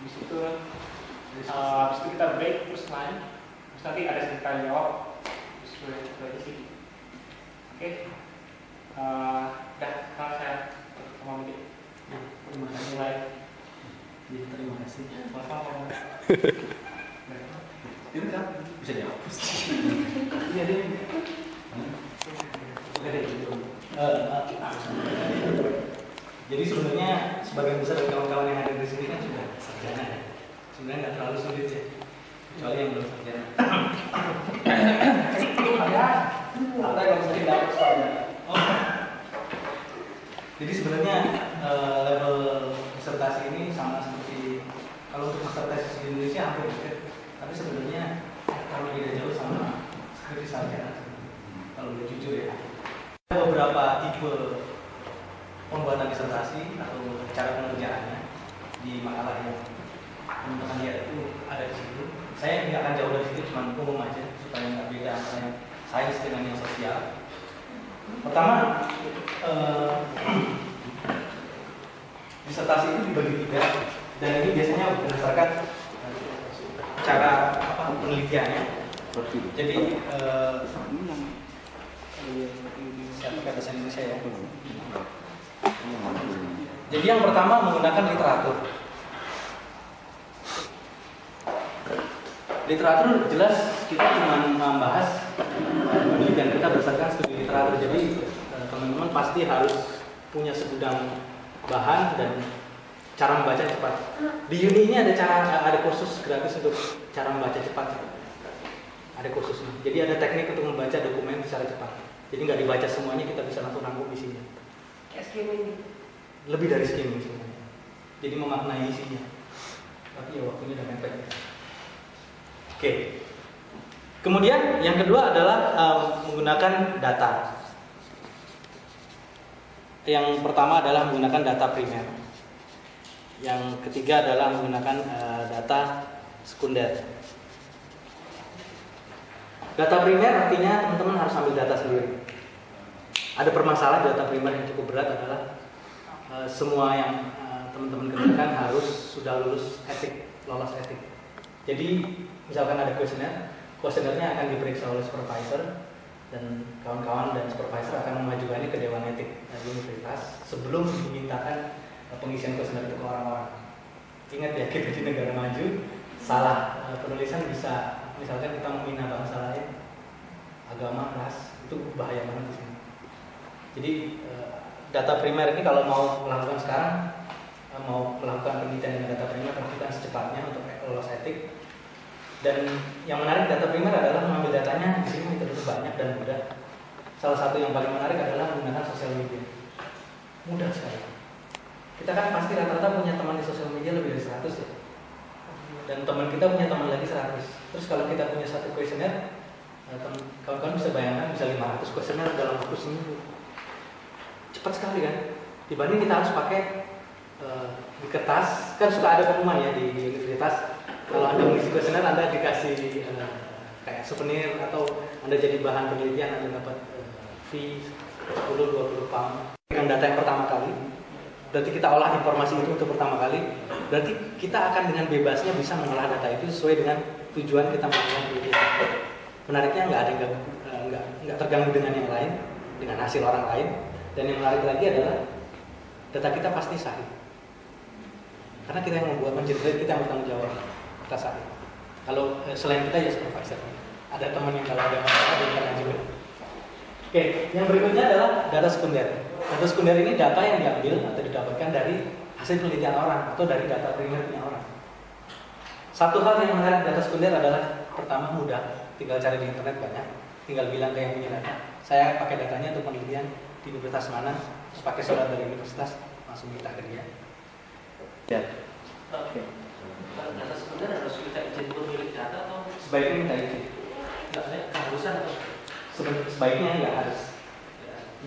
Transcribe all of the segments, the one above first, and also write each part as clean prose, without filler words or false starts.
Habis itu kita break terus main, terus nanti ada sesi tanya jawab, terus itu aja sih. Oke, udah sekarang saya mau mulai. Terima kasih. Ya, terima kasih. Sama-sama. Itu kan bisa dihapus. Iya deh. Oke deh. Jadi sebenarnya sebagian besar dari kawan-kawan yang ada di sini kan sudah sarjana ya. Sebenarnya nggak terlalu sulit ya, kecuali yang belum sarjana. Atau yang mungkin dapat soalnya. Jadi sebenarnya level disertasi ini sama seperti kalau untuk master tesis di Indonesia hampir mirip, tapi sebenarnya kalau beda jauh sama skripsi sarjana. Kalau boleh jujur ya, ada beberapa tipe pembuatan disertasi atau cara pengerjaannya di makalah yang teman-teman lihat itu ada di situ. Saya nggak akan jauh dari situ, cuma umum aja supaya nggak beda antara yang sains dengan yang sosial. Pertama, disertasi itu dibagi tiga, dan ini biasanya berdasarkan cara penelitiannya. Jadi saya pakai bahasa Indonesia ya. Jadi yang pertama menggunakan literatur. Literatur jelas kita cuma membahas penelitian kita berdasarkan studi literatur. Jadi teman-teman pasti harus punya segudang bahan dan cara membaca cepat. Di Uni ini ada kursus gratis untuk cara membaca cepat. Ada kursusnya. Jadi ada teknik untuk membaca dokumen secara cepat. Jadi nggak dibaca semuanya, kita bisa langsung nangkep isinya. Kayak skimming. Lebih dari skimming sebenarnya. Jadi memaknai isinya. Tapi ya waktunya udah mepet. Oke. Kemudian yang kedua adalah menggunakan data. Yang pertama adalah menggunakan data primer. Yang ketiga adalah menggunakan data sekunder. Data primer artinya teman-teman harus ambil data sendiri. Ada permasalahan data primer yang cukup berat adalah semua yang teman-teman kerjakan harus sudah lulus etik, lolos etik. Jadi misalkan ada kuesionernya akan diperiksa oleh supervisor dan kawan-kawan dan supervisor akan memajukannya ke Dewan Etik universitas sebelum dimintakan pengisian kuesioner itu ke orang-orang. Ingat ya, kita di negara maju, salah penulisan bisa, misalkan kita menghina bangsa lain, agama, ras, itu bahaya banget di sini. Jadi data primer ini kalau mau melakukan sekarang, mau melakukan penelitian dengan data primer, lakukan secepatnya untuk lolos etik. Dan yang menarik data primer adalah mengambil datanya di sini terlalu banyak dan mudah. Salah satu yang paling menarik adalah menggunakan sosial media. Mudah sekali. Kita kan pasti rata-rata punya teman di sosial media lebih dari 100 ya. Dan teman kita punya teman lagi 100. Terus kalau kita punya satu kuesioner, kawan-kawan bisa bayangkan bisa 500 kuesioner dalam waktu seminggu. Cepat sekali kan? Dibanding kita harus pakai di kertas, kan suka ada pengumuman ya di universitas. Kalau Anda mengisi kuesioner, Anda dikasih kayak souvenir atau Anda jadi bahan penelitian, Anda dapat fee 10-20 pound. Dengan data yang pertama kali, berarti kita olah informasi itu untuk pertama kali, berarti kita akan dengan bebasnya bisa mengolah data itu sesuai dengan tujuan kita melakukan penelitian. Menariknya nggak terganggu dengan yang lain, dengan hasil orang lain. Dan yang menarik lagi adalah data kita pasti sahih. Karena kita yang membuat menjadi kita yang bertanggung jawab. Kita sahih. Kalau selain kita ya supervisor. Ada teman yang kalau ada masalah dia akan juga. Oke, yang berikutnya adalah data sekunder. Data sekunder ini data yang diambil atau didapatkan dari hasil penelitian orang atau dari data primernya orang. Satu hal yang menarik data sekunder adalah pertama mudah, tinggal cari di internet banyak, tinggal bilang ke yang punya data, saya pakai datanya untuk penelitian di universitas mana, terus pakai surat dari universitas, langsung minta ke dia. Ya. Oke. Kalau data sekunder harus kita izin pemilik data atau Sebaiknya minta izin. nggak ada keharusan atau Sebaiknya nggak harus.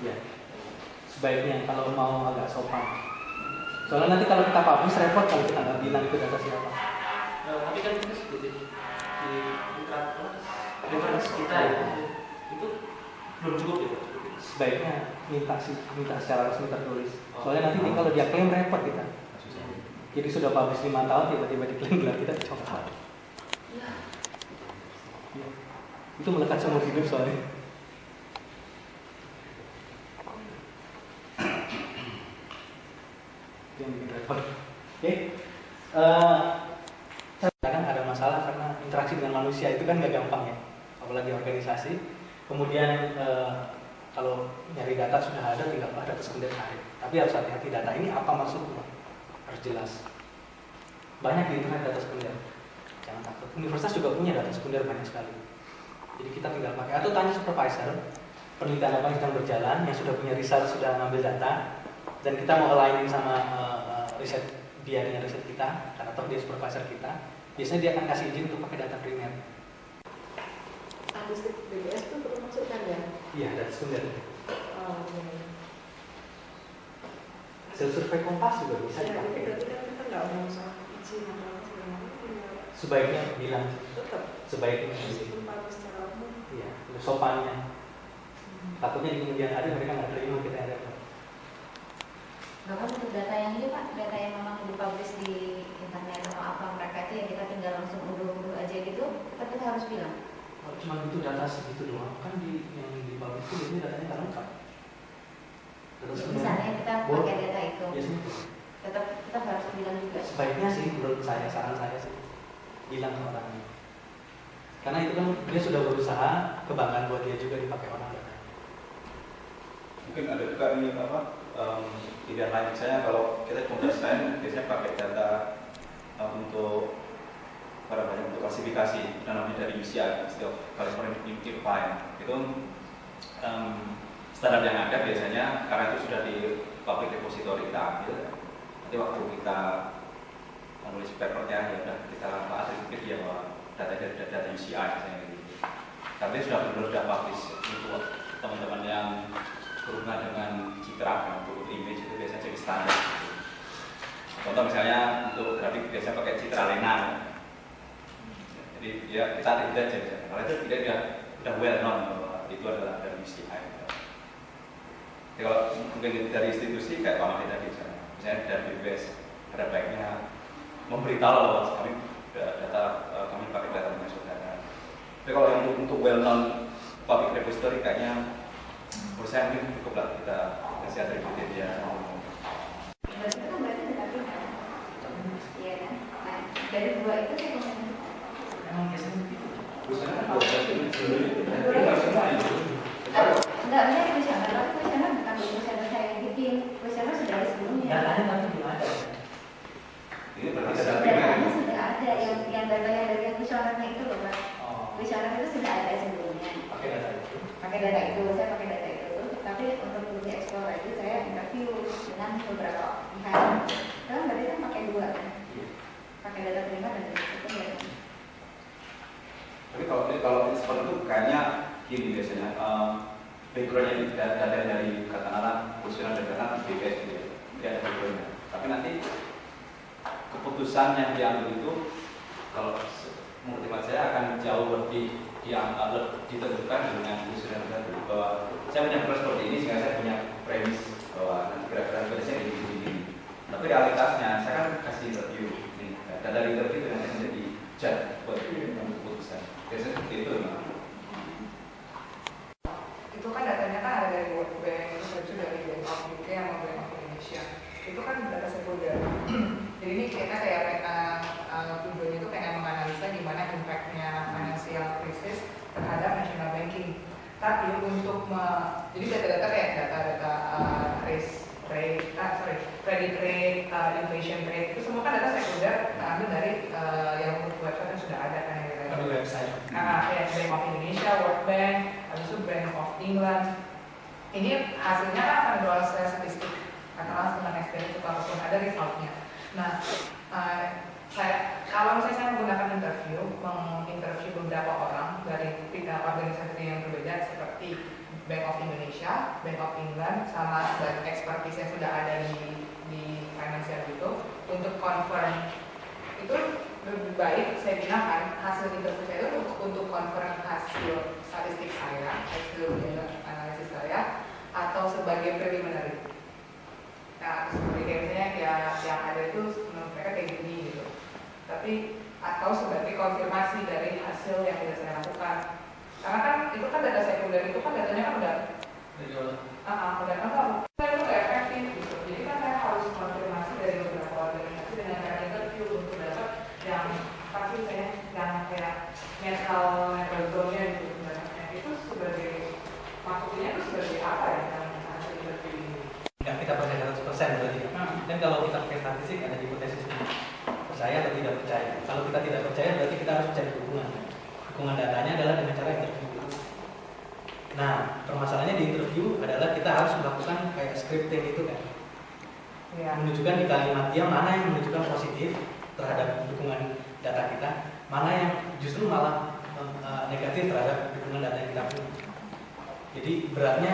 Iya. Sebaiknya kalau mau agak sopan. Soalnya nanti kalau kita publish repot kalau kita nggak bilang itu data siapa. tapi kan kita seperti di referensi kita itu belum cukup ya. Sebaiknya minta secara resmi tertulis. Soalnya nanti kalau dia klaim repot kita. Jadi sudah publish 5 tahun tiba-tiba diklaim gelar kita dicopot. Ya. Itu melekat seumur hidup soalnya. Yang bikin repot. Oke. Kadang ada masalah karena interaksi dengan manusia itu kan gak gampang ya, apalagi organisasi. Kemudian kalau nyari data sudah ada, tinggal ada sekunder cari. Tapi harus hati-hati, data ini apa maksudnya, harus jelas. Banyak di internet data sekunder, jangan takut. Universitas juga punya data sekunder banyak sekali. Jadi kita tinggal pakai atau tanya supervisor penelitian apa yang sedang berjalan, yang sudah punya riset, sudah ngambil data, dan kita mau alignin sama riset dia dengan riset kita, karena toh dia supervisor kita. Biasanya dia akan kasih izin untuk pakai data primer. Statistik BBS itu termasuk kan ya? Iya, data sekunder. Oh, iya. Hasil survei Kompas juga bisa Ya, dipakai. berarti kan kita nggak mau usah izin atau apa segala macam. Sebaiknya bilang, Tetap. sebaiknya Meskipun publish secara umum. iya, sopannya. Takutnya di kemudian hari mereka nggak terima kita ada. Bahkan untuk data yang ini Pak, data yang memang dipublish di internet atau apa mereka itu ya kita tinggal langsung unduh-unduh aja gitu, kita harus bilang. Kalau cuma itu data segitu doang, kan yang dipublish itu biasanya datanya nggak lengkap. Terus Misalnya kita pakai data itu, biasanya tetap harus bilang juga. sebaiknya sih menurut saya, saran saya sih bilang ke orangnya. Karena itu kan dia sudah berusaha, kebanggaan buat dia juga dipakai orang datanya. Mungkin ada juga ini apa? Tidak lain misalnya kalau kita desain biasanya pakai data untuk untuk klasifikasi namanya dari UCI, Institute of California Unified File. Itu standar yang ada biasanya karena itu sudah di public repository kita ambil. Nanti waktu kita menulis papernya ya udah kita atribut dia bahwa data dari data UCI misalnya gitu. Tapi sudah publish untuk teman-teman yang berhubungan dengan citra, untuk image itu biasanya jadi standar. Contoh misalnya untuk grafik biasanya pakai citra Lena. Jadi ya kita atribut aja. Kalau itu tidak udah well known bahwa itu adalah dari UCI. Jadi kalau mungkin dari institusi kayak Pak Mahdi tadi misalnya dari BPS ada baiknya memberitahu bahwa kami data kami pakai data dengan saudara. Tapi kalau yang untuk well known public repository kayaknya menurut saya mungkin cukup lah kita kasih atributnya dia. Berarti kan berarti tidak pindah. Iya kan? Nah, dari dua itu saya bisa. Emang biasanya begitu. Enggak, ini kuesioner, tapi kuesioner bukan kuesioner saya yang bikin. Kuesioner sudah ada sebelumnya. Datanya tapi belum ada. Ini berarti data primer. Datanya sudah ada, yang datanya dari yang kuesionernya itu loh Pak. Oh, Kuesioner itu sudah ada sebelumnya. pakai data itu. Pakai data itu, saya pakai data itu. Tapi untuk uji eksplor lagi saya interview dengan beberapa pihak. Kan berarti kan pakai dua kan? Iya. Pakai data primer dan data sekunder. Tapi kalau seperti itu kayaknya gini biasanya backgroundnya data dari katakanlah kuesioner dan data BPS gitu ya, tidak ada backgroundnya. Tapi nanti keputusan yang diambil itu kalau menurut hemat saya akan jauh lebih ditentukan dengan kuesioner dan data bahwa saya punya proses seperti ini sehingga saya punya premis bahwa nanti kira-kira premisnya begini. Tapi realitasnya saya kan kasih interview ini, dan dari interview itu nanti menjadi judge buat keputusan. Biasanya seperti itu. Itu kan datanya kan ada dari World Bank, terus ada juga dari Bank of UK sama Bank of Indonesia. Itu kan data sekunder. Jadi ini kita kayak tujuannya itu kayak menganalisa gimana impactnya financial crisis terhadap national banking. Tapi untuk jadi data-data kayak data-data risk rate, credit rate, inflation rate itu semua kan data sekunder kita ambil dari yang website yang sudah ada kan yang kita Tapi website. ya Bank of Indonesia, World Bank, habis itu Bank of England. Ini hasilnya kan akan diolah secara statistik, katakanlah dengan experience ataupun ada resultnya. Nah, kalau misalnya saya menggunakan menginterview beberapa orang dari organisasi yang berbeda seperti Bank of Indonesia, Bank of England, sama expertise yang sudah ada di financial itu untuk confirm itu lebih baik saya gunakan hasil interview saya itu untuk confirm hasil statistik saya, hasil analisis saya, atau sebagai preliminary. Nah, seperti kayak misalnya ya yang ada itu menurut mereka kayak gini gitu. Tapi atau sebagai konfirmasi dari hasil yang sudah saya lakukan. Karena kan itu kan data sekunder itu kan datanya kan udah udah apa itu nggak efektif gitu. Jadi kan saya harus konfirmasi dari beberapa organisasi dengan cara interview untuk dapat yang pasti saya yang kayak netral zone-nya gitu sebenarnya. Itu sebagai maksudnya itu sebagai apa ya yang hasil interview ini? Nggak kita percaya 100% berarti ya. Dan kalau kita pakai statistik ada hipotesis percaya atau tidak percaya. Kalau kita tidak percaya berarti kita harus cari dukungan. Dukungan datanya adalah dengan cara interview. Nah, permasalahannya di interview adalah kita harus melakukan kayak scripting itu kan. Ya. Menunjukkan di kalimat dia mana yang menunjukkan positif terhadap dukungan data kita, mana yang justru malah negatif terhadap dukungan data yang kita punya. Jadi beratnya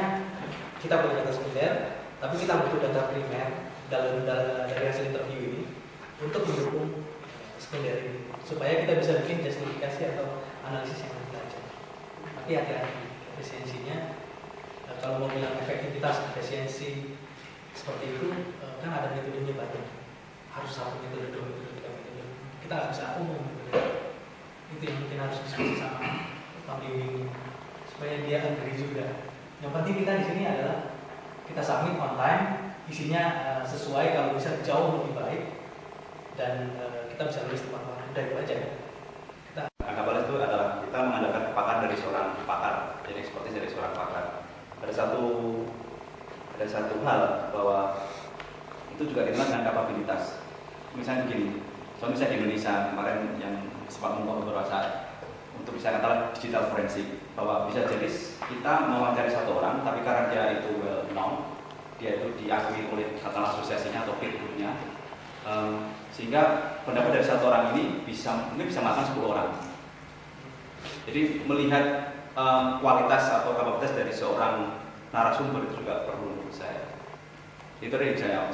kita punya data sekunder, tapi kita butuh data primer dari hasil interview ini untuk mendukung sekunder ini, supaya kita bisa bikin justifikasi atau analisis yang lebih lanjut. Tapi hati-hati, efisiensinya kalau mau bilang efektivitas efisiensi seperti itu kan ada metodenya banyak. Harus satu metode, dua metode, tiga metode. Kita nggak bisa umum metode. Itu yang mungkin harus diskusi sama pembimbing supaya dia agree juga. Yang penting kita di sini adalah kita submit on time, isinya sesuai, kalau bisa jauh lebih baik, dan kita bisa tulis tepat waktu. Udah itu aja. Anggapan itu adalah kita mengandalkan pakar dari seorang pakar, jadi ekspertis dari seorang pakar. Ada satu hal bahwa itu juga dikenal dengan kapabilitas. Misalnya begini, soalnya misalnya di Indonesia kemarin yang sempat membuat beberapa saat untuk bisa katakan digital forensik, bahwa bisa jadi kita mewawancari satu orang, tapi karena dia itu well known, dia itu diakui oleh katakanlah asosiasinya atau peer group-nya, sehingga pendapat dari satu orang ini mungkin bisa makan 10 orang. Jadi melihat kualitas atau kapasitas dari seorang narasumber itu juga perlu menurut saya. Itu dari saya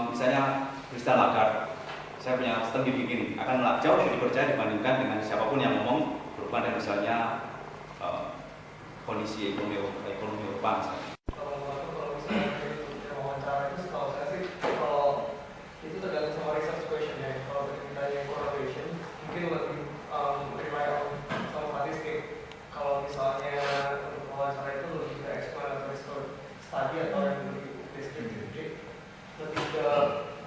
misalnya Christine Lagarde, saya punya sistem begini akan jauh lebih dipercaya dibandingkan dengan siapapun yang ngomong berhubungan dengan misalnya kondisi ekonomi urban misalnya. Kalau misalnya wawancara itu, kalau saya sih kalau itu tergantung sama research question ya. Kalau ditanya correlation mungkin lebih rely on sama statistik. Kalau misalnya untuk wawancara itu lebih ke explanatory study atau yang lebih deskriptif, lebih ke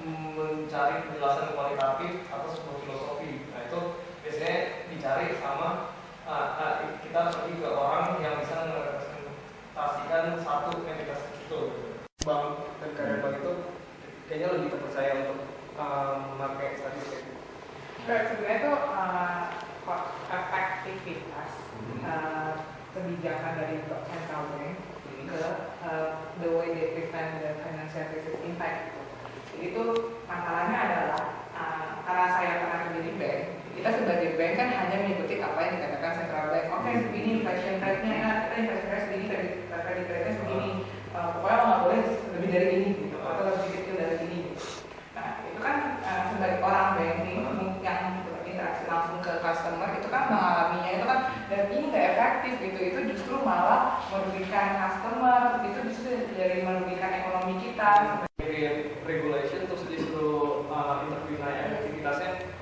mencari penjelasan kualitatif atau sebuah filosofi. Nah itu biasanya dicari sama kita pergi ke orang yang bisa merepresentasikan satu entitas itu. Bang dan karyawan itu kayaknya lebih terpercaya untuk memakai statistik. Sebenarnya itu efektivitas kebijakan dari central bank ke the way they prevent the financial crisis impact. Itu masalahnya adalah karena saya pernah kerja di bank, kita sebagai bank kan hanya mengikuti apa yang dikatakan central bank. Oke, segini inflation rate-nya, kita inflation rate segini, kredit rate-nya segini, pokoknya nggak boleh lebih dari ini gitu, atau lebih kecil dari ini. Nah itu kan sebagai orang banking yang berinteraksi langsung ke customer itu kan mengalaminya itu kan, dan ini nggak efektif gitu, itu justru malah merugikan customer, itu justru jadi merugikan ekonomi kita. Regulation terus disuruh interview nanya efektivitasnya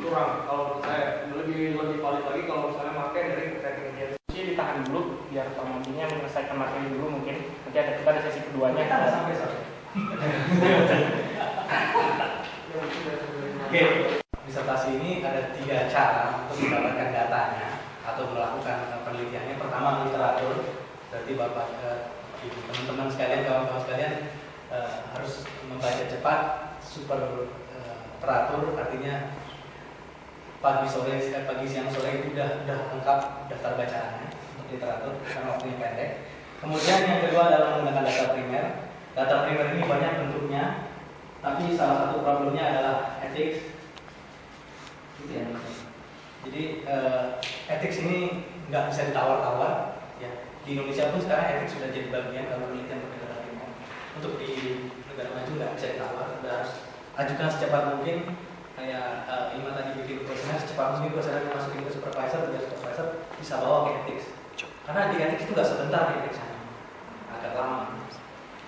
kurang. Kalau menurut saya lebih valid lagi kalau misalnya pakai dari rating agency. Jadi ditahan dulu biar pengambilnya menyelesaikan materi dulu, mungkin nanti kita ada sesi keduanya. Kita nggak sampai. Oke, disertasi ini ada 3 cara untuk mendapatkan datanya atau melakukan penelitiannya. Pertama, literatur. Berarti bapak teman-teman sekalian, kawan-kawan sekalian harus membaca cepat, super teratur, artinya pagi siang sore itu udah lengkap daftar bacaannya untuk literatur karena waktunya pendek. Kemudian yang kedua adalah menggunakan data primer. Data primer ini banyak bentuknya, tapi salah satu problemnya adalah ethics. Gitu ya. Jadi ethics ini nggak bisa ditawar-tawar. Ya. Di Indonesia pun sekarang ethics sudah jadi bagian kalau penelitian pakai data primer. Untuk di negara maju nggak bisa ditawar, sudah harus ajukan secepat mungkin. Kayak Ima tadi bikin kuesioner, secepat mungkin kuesioner masukin ke supervisor, biar supervisor bisa bawa ke ethics. Karena di ethics itu nggak sebentar di ethics, agak lama.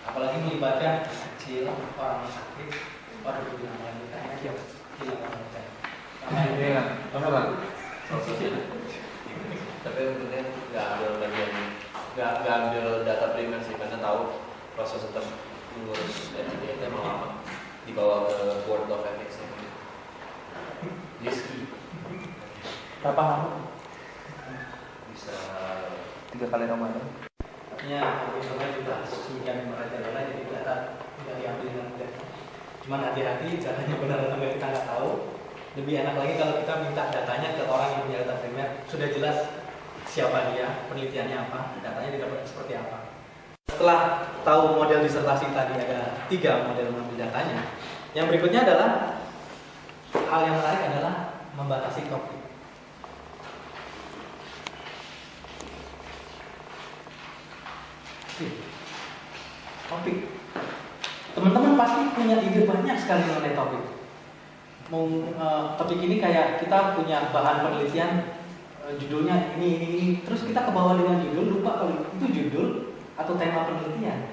apalagi melibatkan kecil, orang sakit, waduh bilang lagi kayaknya gila banget. Tapi untungnya nggak ambil bagian, nggak ambil data primer sih, karena tahu proses tetap mengurus data mau lama, dibawa ke Board of Ethics nya. Risky. Berapa lama? Bisa 3 kali Ramadan. Artinya internet juga sedemikian merajalela, jadi data tidak diambil dengan mudah. Cuman hati-hati, caranya benar atau enggak kita nggak tahu. Lebih enak lagi kalau kita minta datanya ke orang yang punya data primer, sudah jelas siapa dia, penelitiannya apa, datanya didapat seperti apa. Setelah tahu model disertasi tadi ada 3 model mengambil datanya, yang berikutnya adalah hal yang menarik adalah membatasi topik. Topik. Teman-teman pasti punya ide banyak sekali mengenai topik. Topik ini kayak kita punya bahan penelitian, judulnya ini, terus kita ke bawah dengan judul, lupa kalau itu judul atau tema penelitian,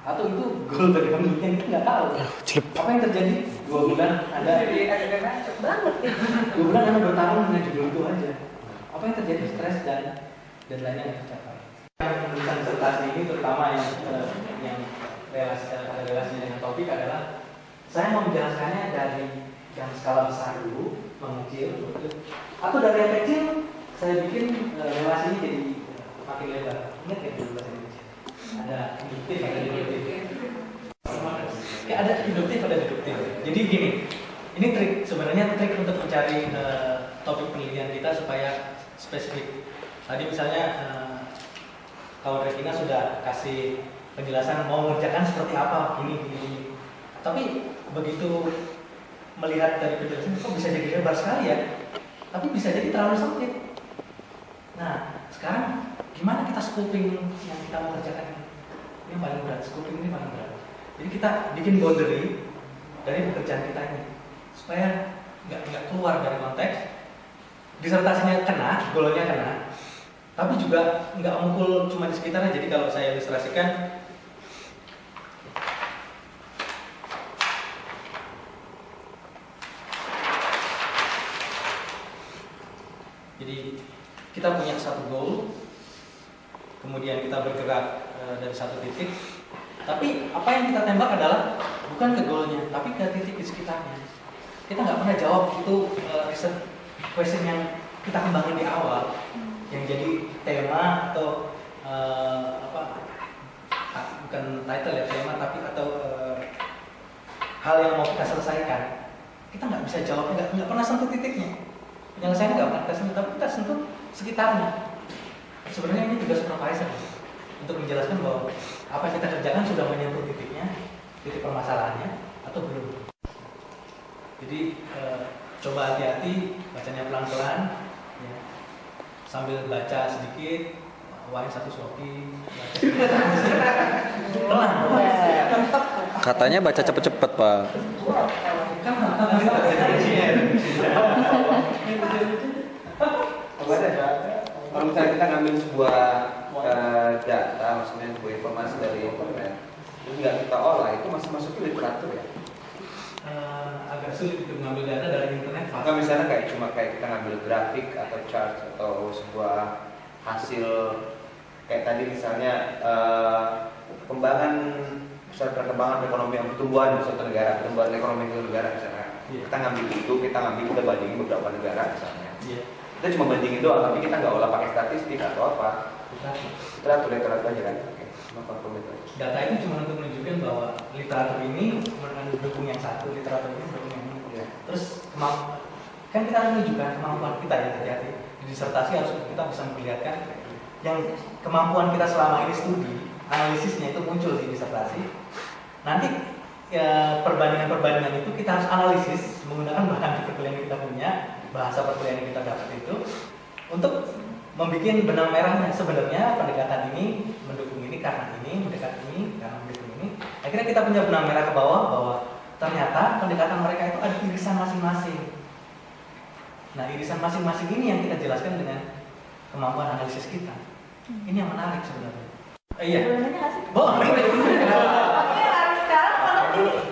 atau itu goal dari penelitian, kita nggak tahu. Apa yang terjadi? 2 bulan Anda Jadi agak macet banget. 2 bulan Anda bertarung dengan judul itu aja. Apa yang terjadi? Stres dan lainnya yang tercapai. Penulisan disertasi ini terutama yang relasi dengan topik adalah saya mau menjelaskannya dari yang skala besar dulu, mengecil, atau dari yang kecil saya bikin relasinya jadi makin lebar. Ingat ya dulu bahasa Indonesia? Ada induktif, ada deduktif. Ya ada induktif, ada deduktif. Jadi gini, ini sebenarnya trik untuk mencari topik penelitian kita supaya spesifik. Tadi misalnya kawan Regina sudah kasih penjelasan mau mengerjakan seperti apa, gini. Tapi begitu melihat dari penjelasan kok bisa jadi lebar sekali ya, tapi bisa jadi terlalu sempit. Nah, sekarang gimana kita scoping yang kita mau kerjakan? Ini yang paling berat, scoping ini paling berat. Jadi kita bikin boundary dari pekerjaan kita ini supaya nggak keluar dari konteks, disertasinya kena, goalnya kena, tapi juga nggak mukul cuma di sekitarnya. Jadi kalau saya ilustrasikan, jadi kita punya satu goal, kemudian kita bergerak dari satu titik, tapi apa yang kita tembak adalah bukan ke goalnya, tapi ke titik di sekitarnya. Kita nggak pernah jawab itu riset question yang kita kembangin di awal, yang jadi tema atau bukan title ya, tema, tapi atau hal yang mau kita selesaikan. Kita nggak bisa jawab, nggak pernah sentuh titiknya. Penyelesaian nggak pernah kita sentuh, tapi kita sentuh sekitarnya. Sebenarnya ini juga supervisor untuk menjelaskan bahwa apa yang kita kerjakan sudah menyentuh titiknya, titik permasalahannya atau belum. Jadi coba hati-hati, bacanya pelan-pelan, ya. Sambil baca sedikit, wain satu Shopee, pelan. Katanya baca cepet-cepet, Pak. Kalau misalnya kita ngambil sebuah data, maksudnya sebuah informasi dari internet, terus nggak kita olah, itu masih masuk ke literatur ya? Agak sulit untuk mengambil data dari internet. Maka misalnya cuma kita ngambil grafik atau chart atau sebuah hasil kayak tadi misalnya perkembangan ekonomi yang pertumbuhan di suatu negara, pertumbuhan ekonomi di suatu negara misalnya. Kita ngambil itu, kita bandingin beberapa negara misalnya. Kita cuma bandingin doang, tapi kita nggak olah pakai statistik atau apa. Literatur aja kan. Data itu cuma untuk menunjukkan bahwa literatur ini mendukung yang satu, literatur ini mendukung yang ini. Terus kan kita harus menunjukkan kemampuan kita ya, hati-hati. Di disertasi harus kita bisa memperlihatkan yang kemampuan kita selama ini studi, analisisnya itu muncul di disertasi. Nanti ya, perbandingan-perbandingan itu kita harus analisis menggunakan bahan perkuliahan yang kita punya, bahasa perkuliahan yang kita dapat itu untuk membuat benang merahnya. Sebenarnya pendekatan ini mendukung ini karena ini, mendekat ini karena mendukung ini. Akhirnya kita punya benang merah ke bawah bahwa ternyata pendekatan mereka itu ada irisan masing-masing. Nah, irisan masing-masing ini yang kita jelaskan dengan kemampuan analisis kita. Ini yang menarik sebenarnya. Iya. Boleh nanya nggak sih? Boleh. Oke, harus sekarang kalau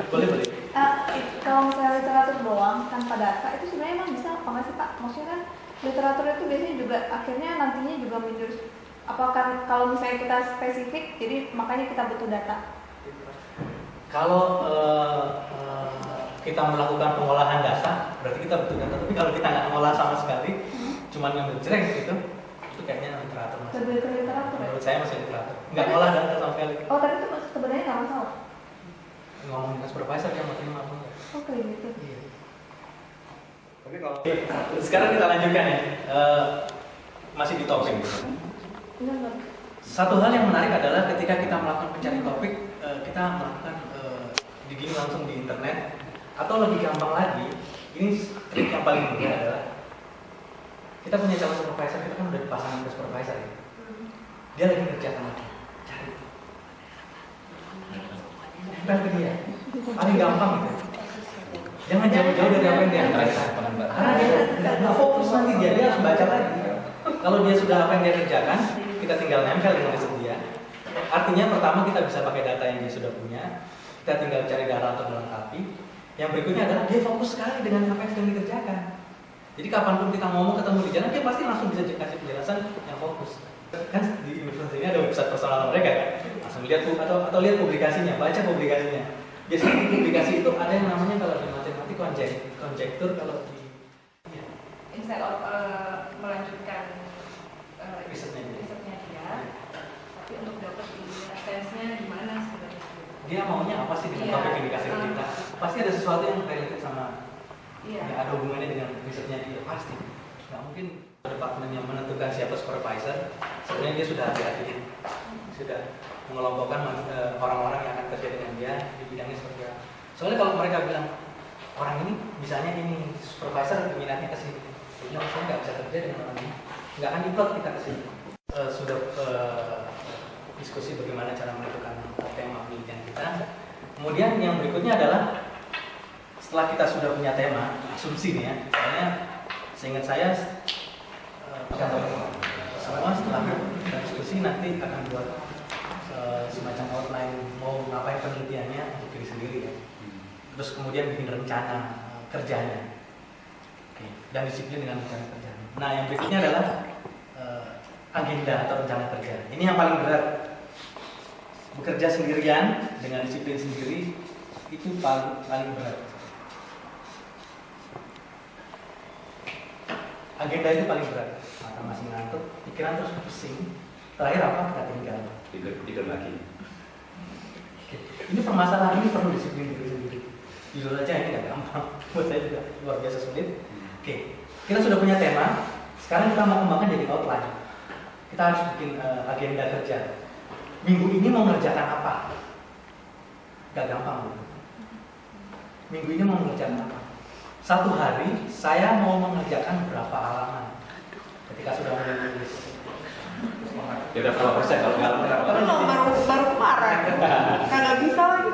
Boleh. kalau misalnya literatur doang tanpa data itu sebenarnya emang bisa apa nggak sih Pak? Maksudnya kan literatur itu biasanya juga akhirnya nantinya juga menjurus apakah kalau misalnya kita spesifik jadi makanya kita butuh data. Kalau kita melakukan pengolahan data, berarti kita butuh data. Tapi kalau kita nggak ngolah sama sekali, cuma ngambil jreng gitu, itu kayaknya literatur masih. Lebih ke literatur ya? Menurut saya masih literatur. Nggak ngolah data sama sekali. Oh tapi itu sebenarnya nggak masalah. Ngomongin ke supervisor yang mau terima apa enggak? Oh kayak gitu. Iya. Tapi kalau Sekarang kita lanjutkan ya. Masih di topik. Benar. Satu hal yang menarik adalah ketika kita melakukan pencari topik, kita melakukan digging langsung di internet. Atau lebih gampang lagi, ini trik yang paling mudah adalah kita punya calon supervisor, kita kan udah dipasangin ke supervisor ya. Dia lagi kerja sama kita, cari. Nempel ke dia, paling gampang gitu. Jangan jauh-jauh dari apa yang dia kerjakan. Karena dia nggak fokus nanti dia harus baca lagi. Kalau dia sudah apa yang dia kerjakan, kita tinggal nempel dengan riset dia. Artinya pertama kita bisa pakai data yang dia sudah punya, kita tinggal cari data untuk melengkapi. Yang berikutnya adalah dia fokus sekali dengan apa yang sedang dikerjakan. Jadi kapanpun kita ngomong ketemu di jalan, dia pasti langsung bisa kasih penjelasan yang fokus. Kan di universitas ini ada website personal mereka kan, langsung lihat atau lihat publikasinya, baca publikasinya. Biasanya di publikasi itu ada yang namanya kalau di matematik konjektur, kalau di Instead of melanjutkan risetnya dia, tapi untuk dapat esensinya gimana sebenarnya? dia maunya apa sih dengan topik yang dikasih ke kita? Pasti ada sesuatu yang related sama, ya ada hubungannya dengan risetnya dia pasti. Nggak mungkin departemen yang menentukan siapa supervisor, sebenarnya dia sudah hati-hati, sudah mengelompokkan orang-orang yang akan kerja dengan dia di bidangnya seperti apa. Soalnya kalau mereka bilang orang ini misalnya ini supervisor minatnya ke sini, saya nggak bisa kerja dengan orang ini, nggak akan diplot kita ke sini. Sudah diskusi bagaimana cara menentukan tema penelitian kita. Kemudian yang berikutnya adalah setelah kita sudah punya tema, asumsi nih ya, soalnya seingat saya semua setelah kita diskusi nanti akan buat semacam outline mau ngapain penelitiannya untuk diri sendiri ya. Terus kemudian bikin rencana kerjanya. Oke. Dan disiplin dengan rencana kerjanya. Nah yang berikutnya adalah agenda atau rencana kerja. Ini yang paling berat. Bekerja sendirian dengan disiplin sendiri itu paling berat. Agenda itu paling berat. Mata masih ngantuk, pikiran terus pusing. Terakhir apa? Kita tinggal. Tidur lagi. Ini permasalahan ini perlu disiplin diri sendiri. Jujur aja ini nggak gampang. Buat saya juga luar biasa sulit. Oke, kita sudah punya tema. Sekarang kita mau kembangkan jadi outline. Kita harus bikin agenda kerja. Minggu ini mau mengerjakan apa? Gak gampang. Minggu ini mau mengerjakan apa? Satu hari saya mau mengerjakan berapa halaman? Ketika sudah mulai menulis. Ya udah berapa persen kalau nggak baru kemarin, kagak bisa lagi.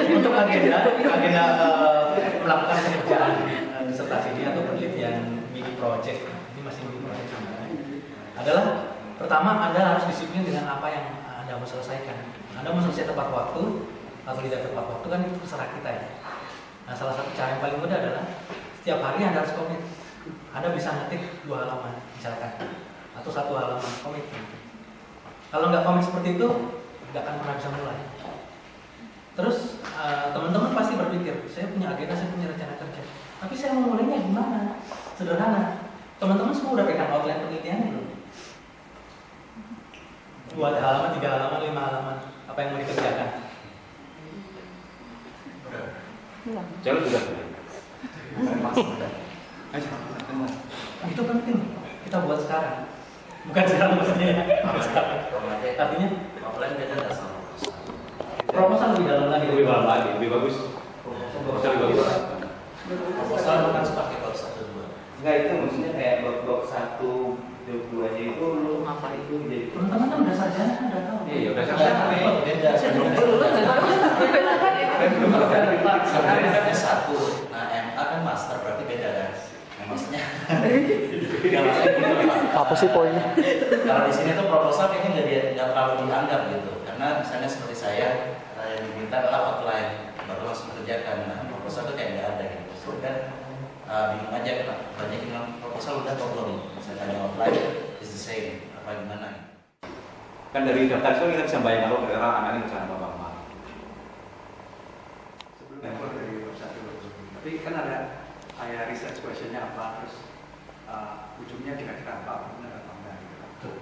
Untuk agenda melakukan pekerjaan disertasi ini atau penelitian mini project, ini masih mini project sebenarnya, adalah pertama Anda harus disiplin dengan apa yang Anda mau selesaikan. Anda mau selesai tepat waktu atau tidak tepat waktu kan itu terserah kita ya. Nah salah satu cara yang paling mudah adalah setiap hari Anda harus komit. Anda bisa ngetik 2 halaman misalkan atau 1 halaman komit. Kalau nggak komit seperti itu nggak akan pernah bisa mulai. Terus teman-teman pasti berpikir, saya punya agenda, saya punya rencana kerja, tapi saya mau mulainya gimana? Sederhana. Teman-teman semua udah pegang outline penelitiannya belum? 2 halaman, 3 halaman, 5 halaman, apa yang mau dikerjakan? Jalan juga. Itu penting kita buat sekarang, bukan sekarang maksudnya ya. Sekarang. Artinya offline beda nggak sama proposal lebih dalam lagi, Lebih bagus lagi, lebih bagus. Proposal lebih bagus. proposal bukan sepakai bab 1, 2. Enggak, itu maksudnya kayak bab 1, bab 2 nya itu lu apa itu jadi teman-teman kan udah sarjana kan udah tahu. Iya, udah sarjana. Beda. Sarjana kan S1, nah MA kan master berarti beda kan. Nah, maksudnya Apa sih poinnya? Kalau di sini tuh proposal kayaknya nggak terlalu dianggap gitu, karena misalnya seperti saya yang diminta adalah outline baru langsung kerjakan. Nah, proposal tuh kayak nggak ada gitu. So, kan bingung aja kan, banyak yang bilang proposal udah kok belum. Saya tanya outline is the same, apa gimana? Kan dari daftar itu kita bisa bayangkan kalau kira-kira anaknya bisa apa. Sebelum dari website dulu. Tapi kan ada kayak research questionnya apa, terus ujungnya kira-kira apa, benar apa enggak gitu.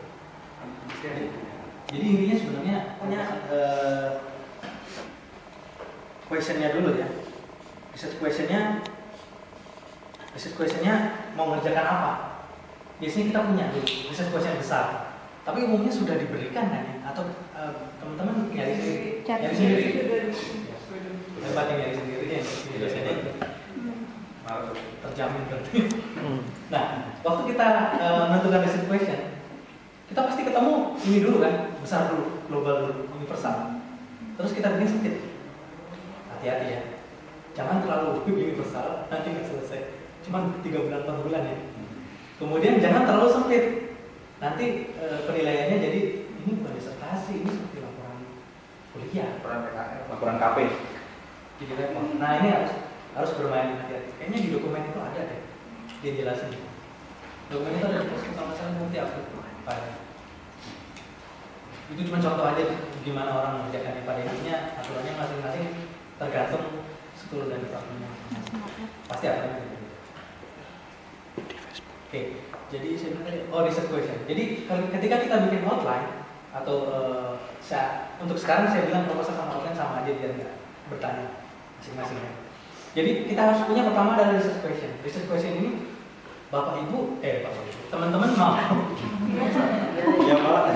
Mesti ada itunya. Jadi intinya sebenarnya punya questionnya dulu ya. Research questionnya mau mengerjakan apa? Biasanya kita punya dulu research question besar. Tapi umumnya sudah diberikan kan ya? Atau teman-teman nyari sendiri. Tempat yang nyari sendiri ya, biasanya terjamin berarti. Nah, waktu kita menentukan research question, kita pasti ketemu ini dulu kan, besar dulu, global dulu, universal. Terus kita bikin sempit. Hati-hati ya, jangan terlalu universal, nanti nggak selesai. Cuma 3 bulan 4 bulan ya. Kemudian jangan terlalu sempit, nanti penilaiannya jadi ini bukan disertasi, ini seperti laporan kuliah, Laporan PKL. Laporan KP. jadi repot. Nah ini harus bermain hati-hati. Kayaknya di dokumen itu ada deh, dia jelasin. Dokumen itu ada di post sama saya nanti upload file. Itu cuma contoh aja gimana orang mengerjakannya. Pada intinya aturannya masing-masing tergantung school dan departemennya. Pasti aturannya gitu. Oke, jadi saya bilang tadi, research question. Jadi ketika kita bikin outline atau untuk sekarang saya bilang proposal sama outline sama aja biar nggak bertanya masing-masing ya. Jadi kita harus punya pertama adalah research question. Research question ini Bapak Ibu, teman-teman mau. Ya malah.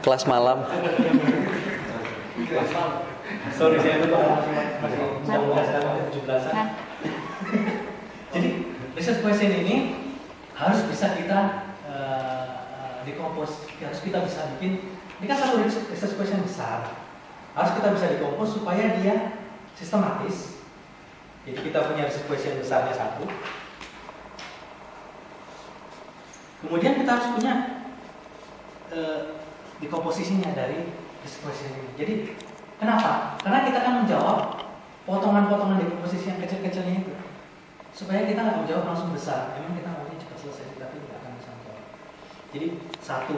Kelas malam. Sorry saya lupa masih 19 dan 17-an. Jadi research question ini harus bisa kita decompose, harus kita bisa bikin. Ini kan satu research question besar, harus kita bisa decompose supaya dia sistematis. Jadi kita punya research question besarnya satu. Kemudian kita harus punya dekomposisinya dari research question ini. Jadi kenapa? Karena kita akan menjawab potongan-potongan dekomposisi yang kecil-kecilnya itu, supaya kita nggak menjawab langsung besar. Emang kita maunya cepat selesai, tapi nggak akan bisa menjawab. Jadi satu,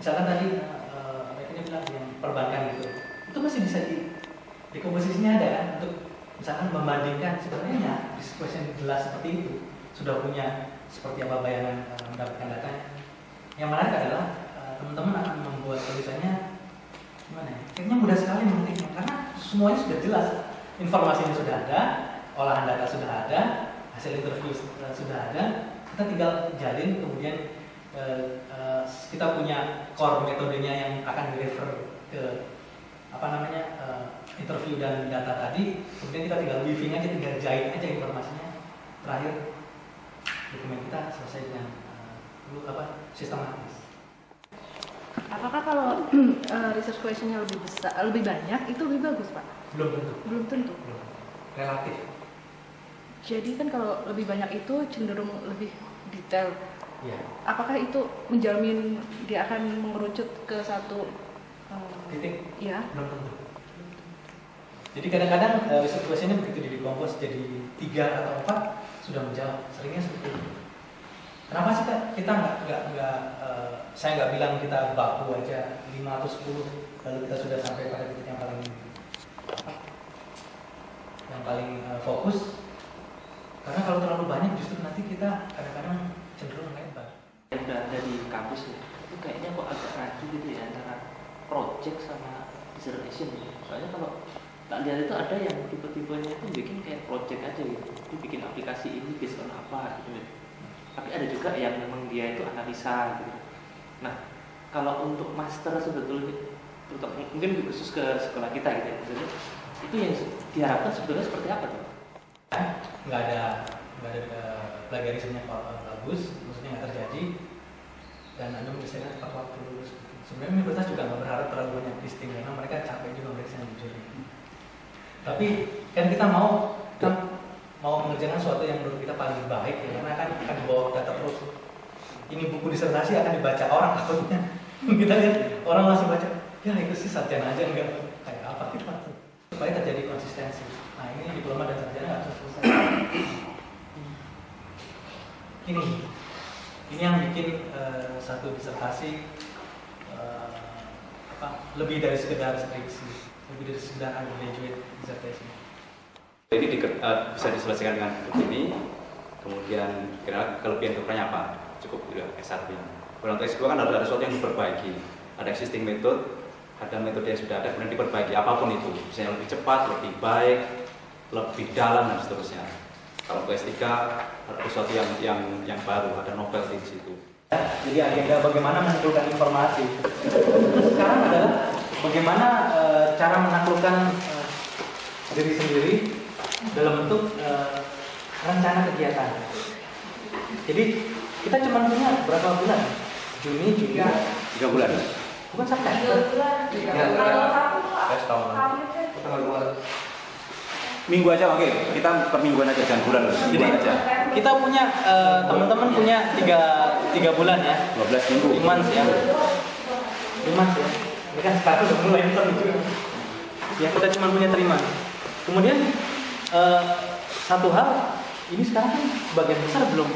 misalkan tadi mereka bilang yang perbankan gitu, itu masih bisa dekomposisinya ada kan, untuk misalkan membandingkan sebenarnya research question jelas seperti itu, sudah punya seperti apa bayangan mendapatkan datanya. Yang menarik adalah teman-teman akan membuat tulisannya gimana ya? Kayaknya mudah sekali mengetiknya karena semuanya sudah jelas, informasinya sudah ada, olahan data sudah ada, hasil interview sudah ada, kita tinggal jalin. Kemudian kita punya core metodenya yang akan direfer ke interview dan data tadi. Kemudian kita tinggal weaving aja, tinggal jahit aja informasinya. Terakhir dokumen kita selesai dengan sistematis. Apakah kalau research questionnya lebih besar, lebih banyak itu lebih bagus, Pak? Belum tentu. Belum tentu. Relatif. Jadi kan kalau lebih banyak itu cenderung lebih detail. Ya. Apakah itu menjamin dia akan mengerucut ke satu titik? Ya. Belum tentu. Jadi kadang-kadang research questionnya begitu dikompos jadi 3 atau 4 sudah menjawab. Seringnya seperti itu. Kenapa sih kita saya nggak bilang kita baku aja 5 atau 10 lalu kita sudah sampai pada titik yang paling fokus. Karena kalau terlalu banyak justru nanti kita kadang-kadang cenderung lebar. Yang udah ada di kampus ya, itu kayaknya kok agak ragu gitu ya antara project sama dissertation. Soalnya kalau tak lihat itu ada yang tipe-tipenya itu bikin kayak project aja gitu, itu bikin aplikasi ini based on apa gitu. Tapi ada juga yang memang dia itu analisa gitu. Nah, kalau untuk master sebetulnya, mungkin khusus ke sekolah kita gitu ya, maksudnya itu yang diharapkan sebetulnya seperti apa tuh? Nggak ada plagiarismenya bagus, maksudnya nggak terjadi, dan Anda menyelesaikan tepat waktu lulus. Sebenarnya universitas juga nggak berharap terlalu banyak listing karena mereka capek juga mereka yang jujur. Tapi kan kita mau mengerjakan sesuatu yang menurut kita paling baik ya, karena kan akan dibawa data terus. ini buku disertasi akan dibaca orang takutnya. Kita lihat orang langsung baca, ya itu sih sarjana aja enggak kayak apa gitu. Supaya terjadi konsistensi. Nah ini diploma dan sarjana nggak bisa selesai. Ini yang bikin satu disertasi lebih dari sekedar skripsi, lebih dari sekedar undergraduate dissertation. Ini bisa diselesaikan dengan begini, kemudian kira kelebihan kekurangannya apa? Cukup juga S1. Kalau untuk S2 kan harus ada sesuatu yang diperbaiki, ada existing metode, ada metode yang sudah ada, kemudian diperbaiki apapun itu, misalnya lebih cepat, lebih baik, lebih dalam dan seterusnya. Kalau ke S3 ada sesuatu yang baru, ada novelty di situ. Jadi agenda bagaimana menaklukkan informasi. Sekarang adalah bagaimana cara menaklukkan diri sendiri dalam bentuk rencana kegiatan. Jadi kita cuma punya berapa bulan? Juni, Juli, 3 bulan. bukan sampai. 3 bulan. Minggu aja oke, kita per mingguan aja, jangan bulan. Jadi kita punya teman-teman punya 3 bulan ya. 12 minggu. 5 months ya. 5 months ya. Ini kan sekarang udah mulai ya kita cuma punya 3 months. Kemudian satu hal, ini sekarang kan sebagian besar belum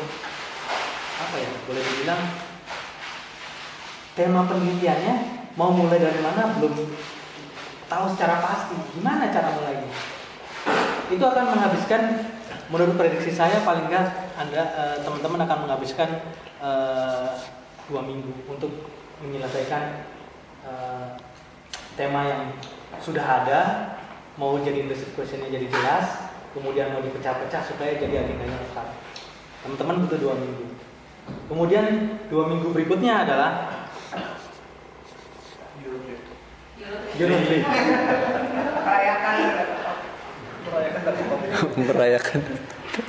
apa ya, boleh dibilang tema penelitiannya mau mulai dari mana belum tahu secara pasti gimana cara mulainya. Itu akan menghabiskan, menurut prediksi saya paling nggak teman-teman akan menghabiskan 2 minggu untuk menyelesaikan tema yang sudah ada, mau jadi implicit questionnya jadi jelas, kemudian mau dipecah-pecah supaya jadi agendanya lengkap. Teman-teman butuh 2 minggu. Kemudian 2 minggu berikutnya adalah Eurotrip. Merayakan.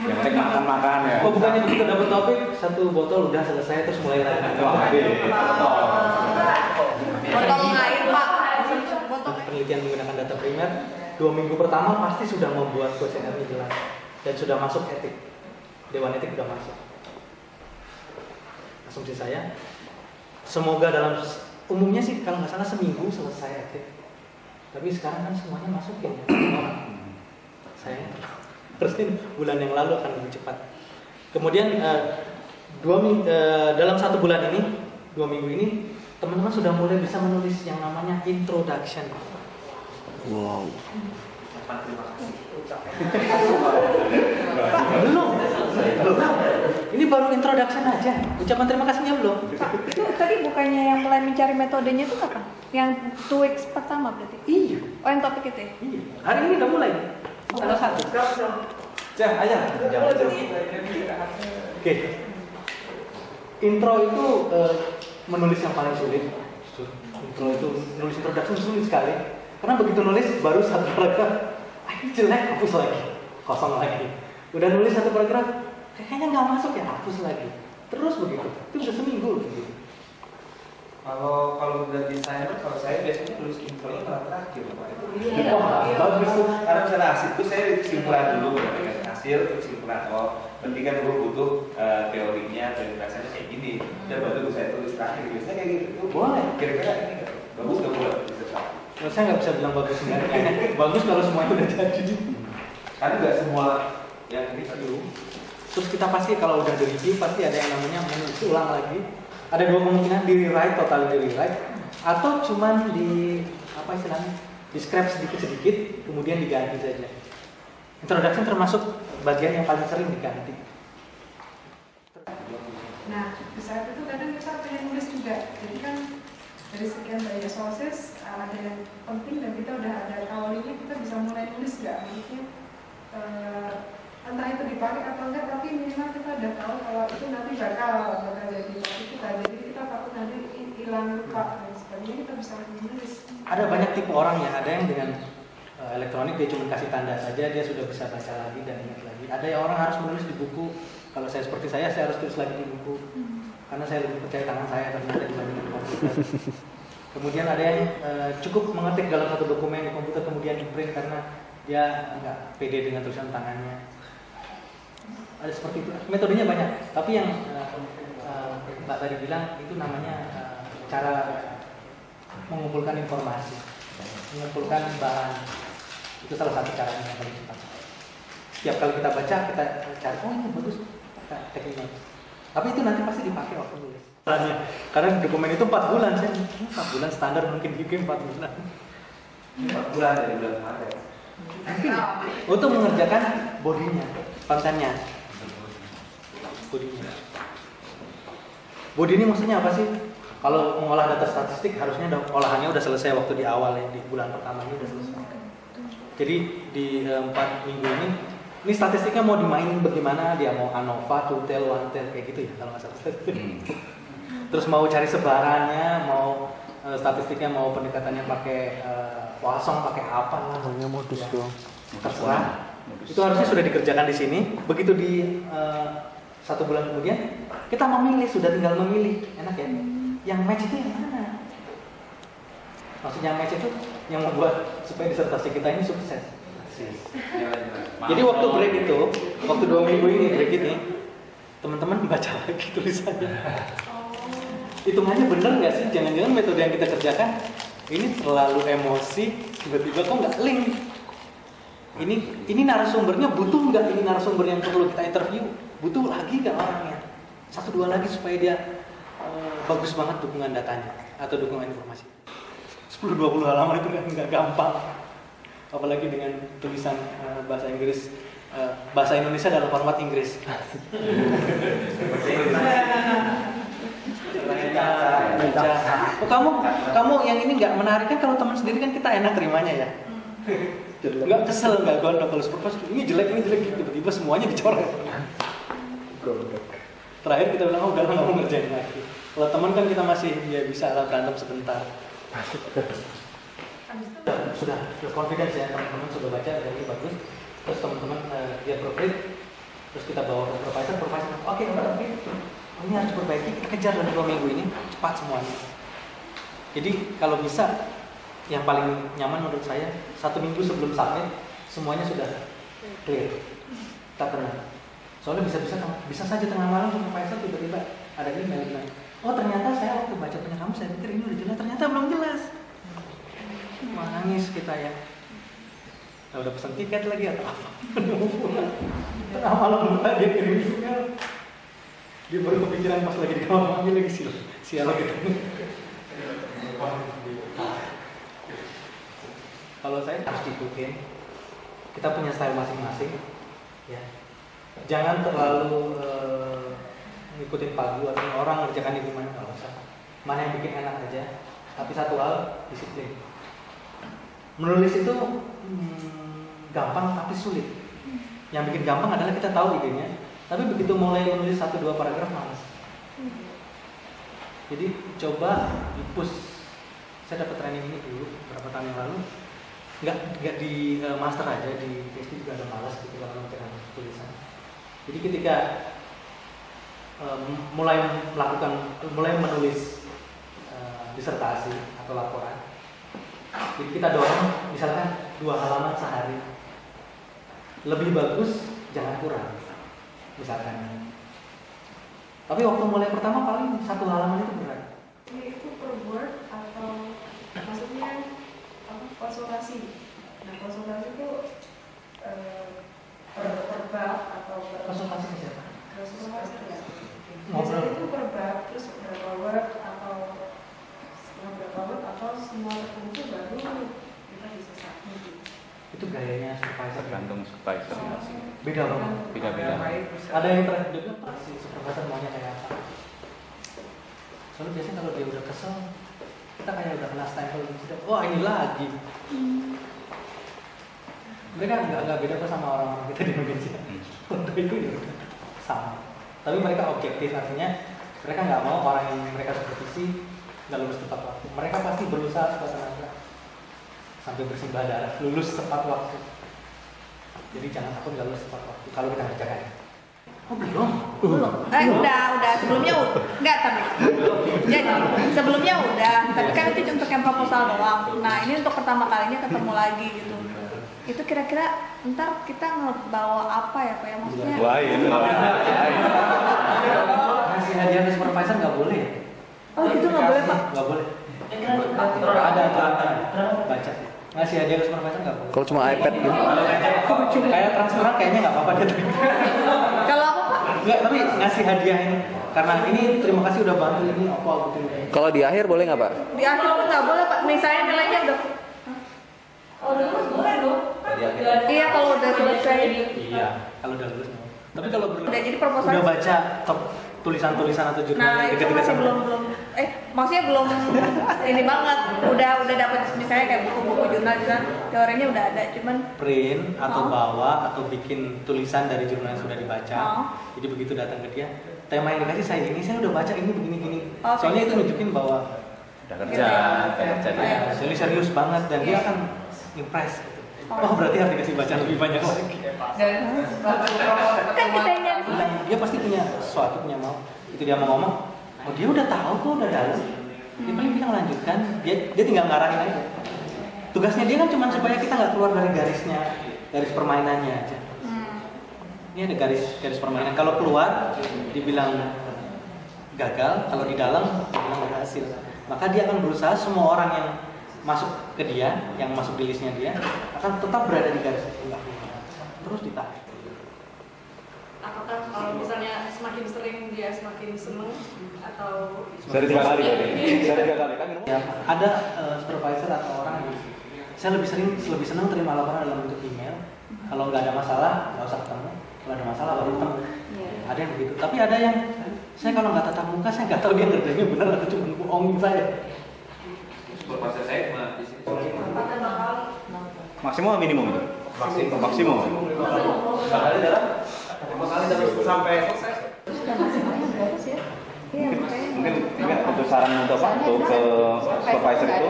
Yang penting makan-makan ya. Oh bukannya begitu dapat topik, 1 botol udah selesai terus mulai lagi. Botol air Pak. Penelitian menggunakan data primer, 2 minggu pertama pasti sudah membuat kuesionernya jelas dan sudah masuk etik. Dewan etik sudah masuk. Asumsi saya, semoga dalam umumnya sih kalau nggak salah seminggu selesai etik. Tapi sekarang kan semuanya masuk ya. Sayangnya terus bulan yang lalu akan lebih cepat. Kemudian dalam 1 bulan ini, 2 minggu ini, teman-teman sudah mulai bisa menulis yang namanya introduction. Wow. Belum. Ini baru introduction aja. Ucapan terima kasihnya belum. Itu tadi bukannya yang mulai mencari metodenya itu kapan? Yang 2 weeks pertama berarti? Iya. Oh yang topik itu ya? Iya. Hari ini udah mulai. Tanggal 1. Aja. Oke. Intro itu menulis yang paling sulit. Intro itu nulis introduction sulit sekali. Karena begitu nulis baru 1 paragraf, ini jelek, hapus lagi, kosong lagi. Udah nulis 1 paragraf, kayaknya nggak masuk ya, hapus lagi. Terus begitu. Itu bisa seminggu gitu. Kalau udah desainer, kalau saya biasanya nulis intronya malah terakhir, Pak. Iya. Bagus tuh. Karena misalnya hasil itu saya kesimpulan dulu, hasil kesimpulan. Berarti kan gue butuh teorinya, teori rasanya kayak gini. Dan baru saya tulis terakhir. Biasanya kayak gitu. Boleh. Kira-kira ini nggak bagus nggak boleh? Nah, saya nggak bisa bilang bagus enggak. Bagus kalau semuanya udah jadi. Karena nggak semua yang ini dulu. Terus kita pasti kalau udah di-review pasti ada yang namanya menulis ulang lagi. Ada 2 kemungkinan, di-rewrite, total di-rewrite, atau cuman di apa istilahnya, di scrap sedikit-sedikit kemudian diganti saja. Introduction termasuk bagian yang paling sering diganti. Nah, di saat itu kadang kita pengen nulis juga. Jadi kan dari sekian banyak sources ada yang penting dan kita udah ada awalnya, kita bisa mulai nulis nggak? Maksudnya entah itu dipakai atau enggak, tapi minimal kita udah tahu kalau itu nanti bakal jadi topik kita. Jadi kita takut nanti hilang lupa dan sebagainya, kita bisa menulis. Ada banyak tipe orang ya, ada yang dengan elektronik dia cuma kasih tanda saja, dia sudah bisa baca lagi dan ingat lagi. Ada yang orang harus menulis di buku. Kalau saya seperti saya harus tulis lagi di buku. Karena saya lebih percaya tangan saya ternyata dibandingkan komputer. Kemudian ada yang cukup mengetik dalam 1 dokumen di komputer kemudian di print karena dia nggak pede dengan tulisan tangannya. Ada seperti itu. Metodenya banyak. Tapi yang Mbak tadi bilang itu namanya cara mengumpulkan informasi, mengumpulkan bahan. Itu salah satu caranya yang paling cepat. Setiap kali kita baca, kita cari, oh ini bagus, kita tekniknya. Tapi itu nanti pasti dipakai waktu nulis. Karena dokumen itu 4 bulan, saya 4 bulan standar mungkin bikin 4 bulan. 4 bulan dari bulan kemarin. Untuk mengerjakan bodinya, kontennya. Bodinya. Bodi ini maksudnya apa sih? Kalau mengolah data statistik harusnya olahannya udah selesai waktu di awal ya, di bulan pertama ini udah selesai. Jadi di 4 minggu ini statistiknya mau dimainin bagaimana, dia mau ANOVA, TUTEL, ONETEL kayak gitu ya kalau nggak salah. Terus mau cari sebarannya, mau statistiknya mau pendekatannya pakai Poisson, pakai apa? Namanya modus ya, doang. terserah. Itu harusnya sudah dikerjakan di sini. Begitu di 1 bulan kemudian kita memilih, sudah tinggal memilih, enak ya. Yang match itu yang mana? Maksudnya match itu yang membuat supaya disertasi kita ini sukses. Jadi waktu break itu, waktu 2 minggu ini break ini, teman-teman baca lagi tulisannya. Hitungannya bener nggak sih? Jangan-jangan metode yang kita kerjakan ini terlalu emosi, tiba-tiba kok nggak link. Ini narasumbernya butuh nggak? Ini narasumber yang perlu kita interview butuh lagi nggak orangnya? 1-2 lagi supaya dia bagus banget dukungan datanya atau dukungan informasi. 10-20 halaman itu nggak gampang, apalagi dengan tulisan bahasa Inggris, bahasa Indonesia dalam format Inggris. Oh, kamu yang ini nggak menarik kan? Kalau teman sendiri kan kita enak terimanya ya. Nggak kesel, nggak gondok. Kalau supervise ini jelek, tiba-tiba semuanya dicoret. Terakhir kita bilang, oh udah nggak mau ngerjain lagi. Kalau teman kan kita masih ya bisa lah berantem sebentar. Sudah confidence ya, teman-teman sudah baca, jadi bagus. Terus teman-teman dia proofread, terus kita bawa ke supervisor, oke, ini harus diperbaiki, kita kejar dalam 2 minggu ini cepat semuanya. Jadi kalau bisa, yang paling nyaman menurut saya 1 minggu sebelum submit semuanya sudah clear, kita tenang. Soalnya bisa saja tengah malam supervisor tiba-tiba ada email bilang, oh ternyata saya waktu baca punya kamu saya pikir ini udah jelas, ternyata belum jelas. Nangis kita ya. Nah, udah pesan tiket lagi atau apa? Tengah malam dia kirim email. Dia baru kepikiran pas lagi di kamar mandi lagi sial lagi. Kalau saya harus diikutin. Kita punya style masing-masing. Ya. Jangan terlalu ngikutin pagu atau orang ngerjakan di mana, nggak usah. Mana yang bikin enak aja. Tapi satu hal, disiplin. Menulis itu gampang tapi sulit. Yang bikin gampang adalah kita tahu idenya, tapi begitu mulai menulis 1-2 paragraf malas. Jadi coba di-push. Saya dapat training ini dulu beberapa tahun yang lalu. Nggak di master aja, di PhD juga ada malas gitu kalau mengerjakan tulisan. Jadi ketika mulai menulis disertasi atau laporan, jadi kita dorong misalkan 2 halaman sehari. Lebih bagus jangan kurang misalkan. Tapi waktu mulai pertama paling 1 halaman itu berat. Itu per word atau maksudnya konsultasi. Nah konsultasi itu per bab atau Konsultasi ke siapa? konsultasi ya. Ngobrol. Biasanya itu per bab terus berapa word atau semua tertentu baru kita bisa submit. Itu gayanya supervisor. Tergantung supervisor. Beda banget. Beda-beda. Ada yang terakhir juga si supervisor maunya kayak apa? Soalnya biasanya kalau dia udah kesel, kita kayak udah kena stempel gitu. Wah ini lagi. Mereka nggak beda kok sama orang-orang kita di Indonesia. Udah itu ya udah sama. Tapi mereka objektif, artinya mereka nggak mau orang yang mereka supervisi nggak lulus tepat waktu. Mereka pasti berusaha sekuat tenaga sampai bersimbah darah lulus tepat waktu. Jadi jangan takut nggak lulus tepat waktu kalau kita kerjakan. Oh belum? Udah. Sebelumnya enggak tapi. Jadi sebelumnya udah, tapi kan itu untuk yang proposal doang. Nah ini untuk pertama kalinya ketemu lagi gitu. Itu kira-kira ntar kita ngebawa apa ya Pak ya maksudnya? Lain. ngasih hadiah ke supervisor nggak boleh. Oh gitu nggak boleh Pak? Nggak boleh. Ada aturannya. Baca. Ngasih hadiah ke supervisor nggak boleh. Kalau cuma iPad gitu. Kayak transferan kayaknya nggak apa-apa gitu. Kalau apa Pak? Enggak, tapi ngasih hadiah ini. Karena ini terima kasih udah bantu ini apa gitu. Kalau di akhir boleh nggak Pak? Di akhir pun nggak boleh Pak. Misalnya nilainya udah. Oh boleh dong. Iya kalau udah selesai. Iya, kalau udah lulus. Tapi kalau belum Udah jadi proposal. udah baca tulisan-tulisan atau jurnal Nah yang itu deket-deket masih sama belum maksudnya belum ini banget. Udah dapat misalnya kayak buku-buku jurnal teorinya udah ada, cuman print atau Oh. bawa atau bikin tulisan dari jurnal yang sudah dibaca. Oh. Jadi begitu datang ke dia, tema yang dikasih saya udah baca ini begini-gini. Oh, Soalnya gitu. itu nunjukin bahwa Udah kerja, ya, jadi serius banget dan dia akan impress. Oh berarti harus dikasih baca lebih banyak lagi. Dan kan kita yang Dan dia pasti punya sesuatu, punya mau. Itu dia mau ngomong, oh dia udah tahu kok, udah dalam. Dia paling kita melanjutkan, dia tinggal ngarahin aja. Tugasnya dia kan cuma supaya kita nggak keluar dari garisnya, garis permainannya aja. Ini ada garis permainan. Kalau keluar, dibilang gagal. Kalau di dalam, dibilang berhasil. Maka dia akan berusaha semua orang yang masuk ke dia, yang masuk di listnya dia, akan tetap berada di garis itu, nggak keluar. Terus ditarik. Apakah kalau misalnya semakin sering dia semakin seneng atau Dari 3 kali kan minum. Ya, ada supervisor atau orang yang saya lebih senang terima laporan dalam bentuk email. Kalau nggak ada masalah, nggak usah ketemu. Kalau ada masalah baru ketemu. Ada yang begitu. Tapi ada yang saya kalau nggak tatap muka, saya nggak tahu dia ngerjainnya benar atau cuma bohongin saya. Supervisor saya cuma di sini. Maksimal minimum itu? Maksimum. Kali dalam 5 kali sampai selesai. Mungkin untuk saran untuk apa? Untuk ke supervisor itu?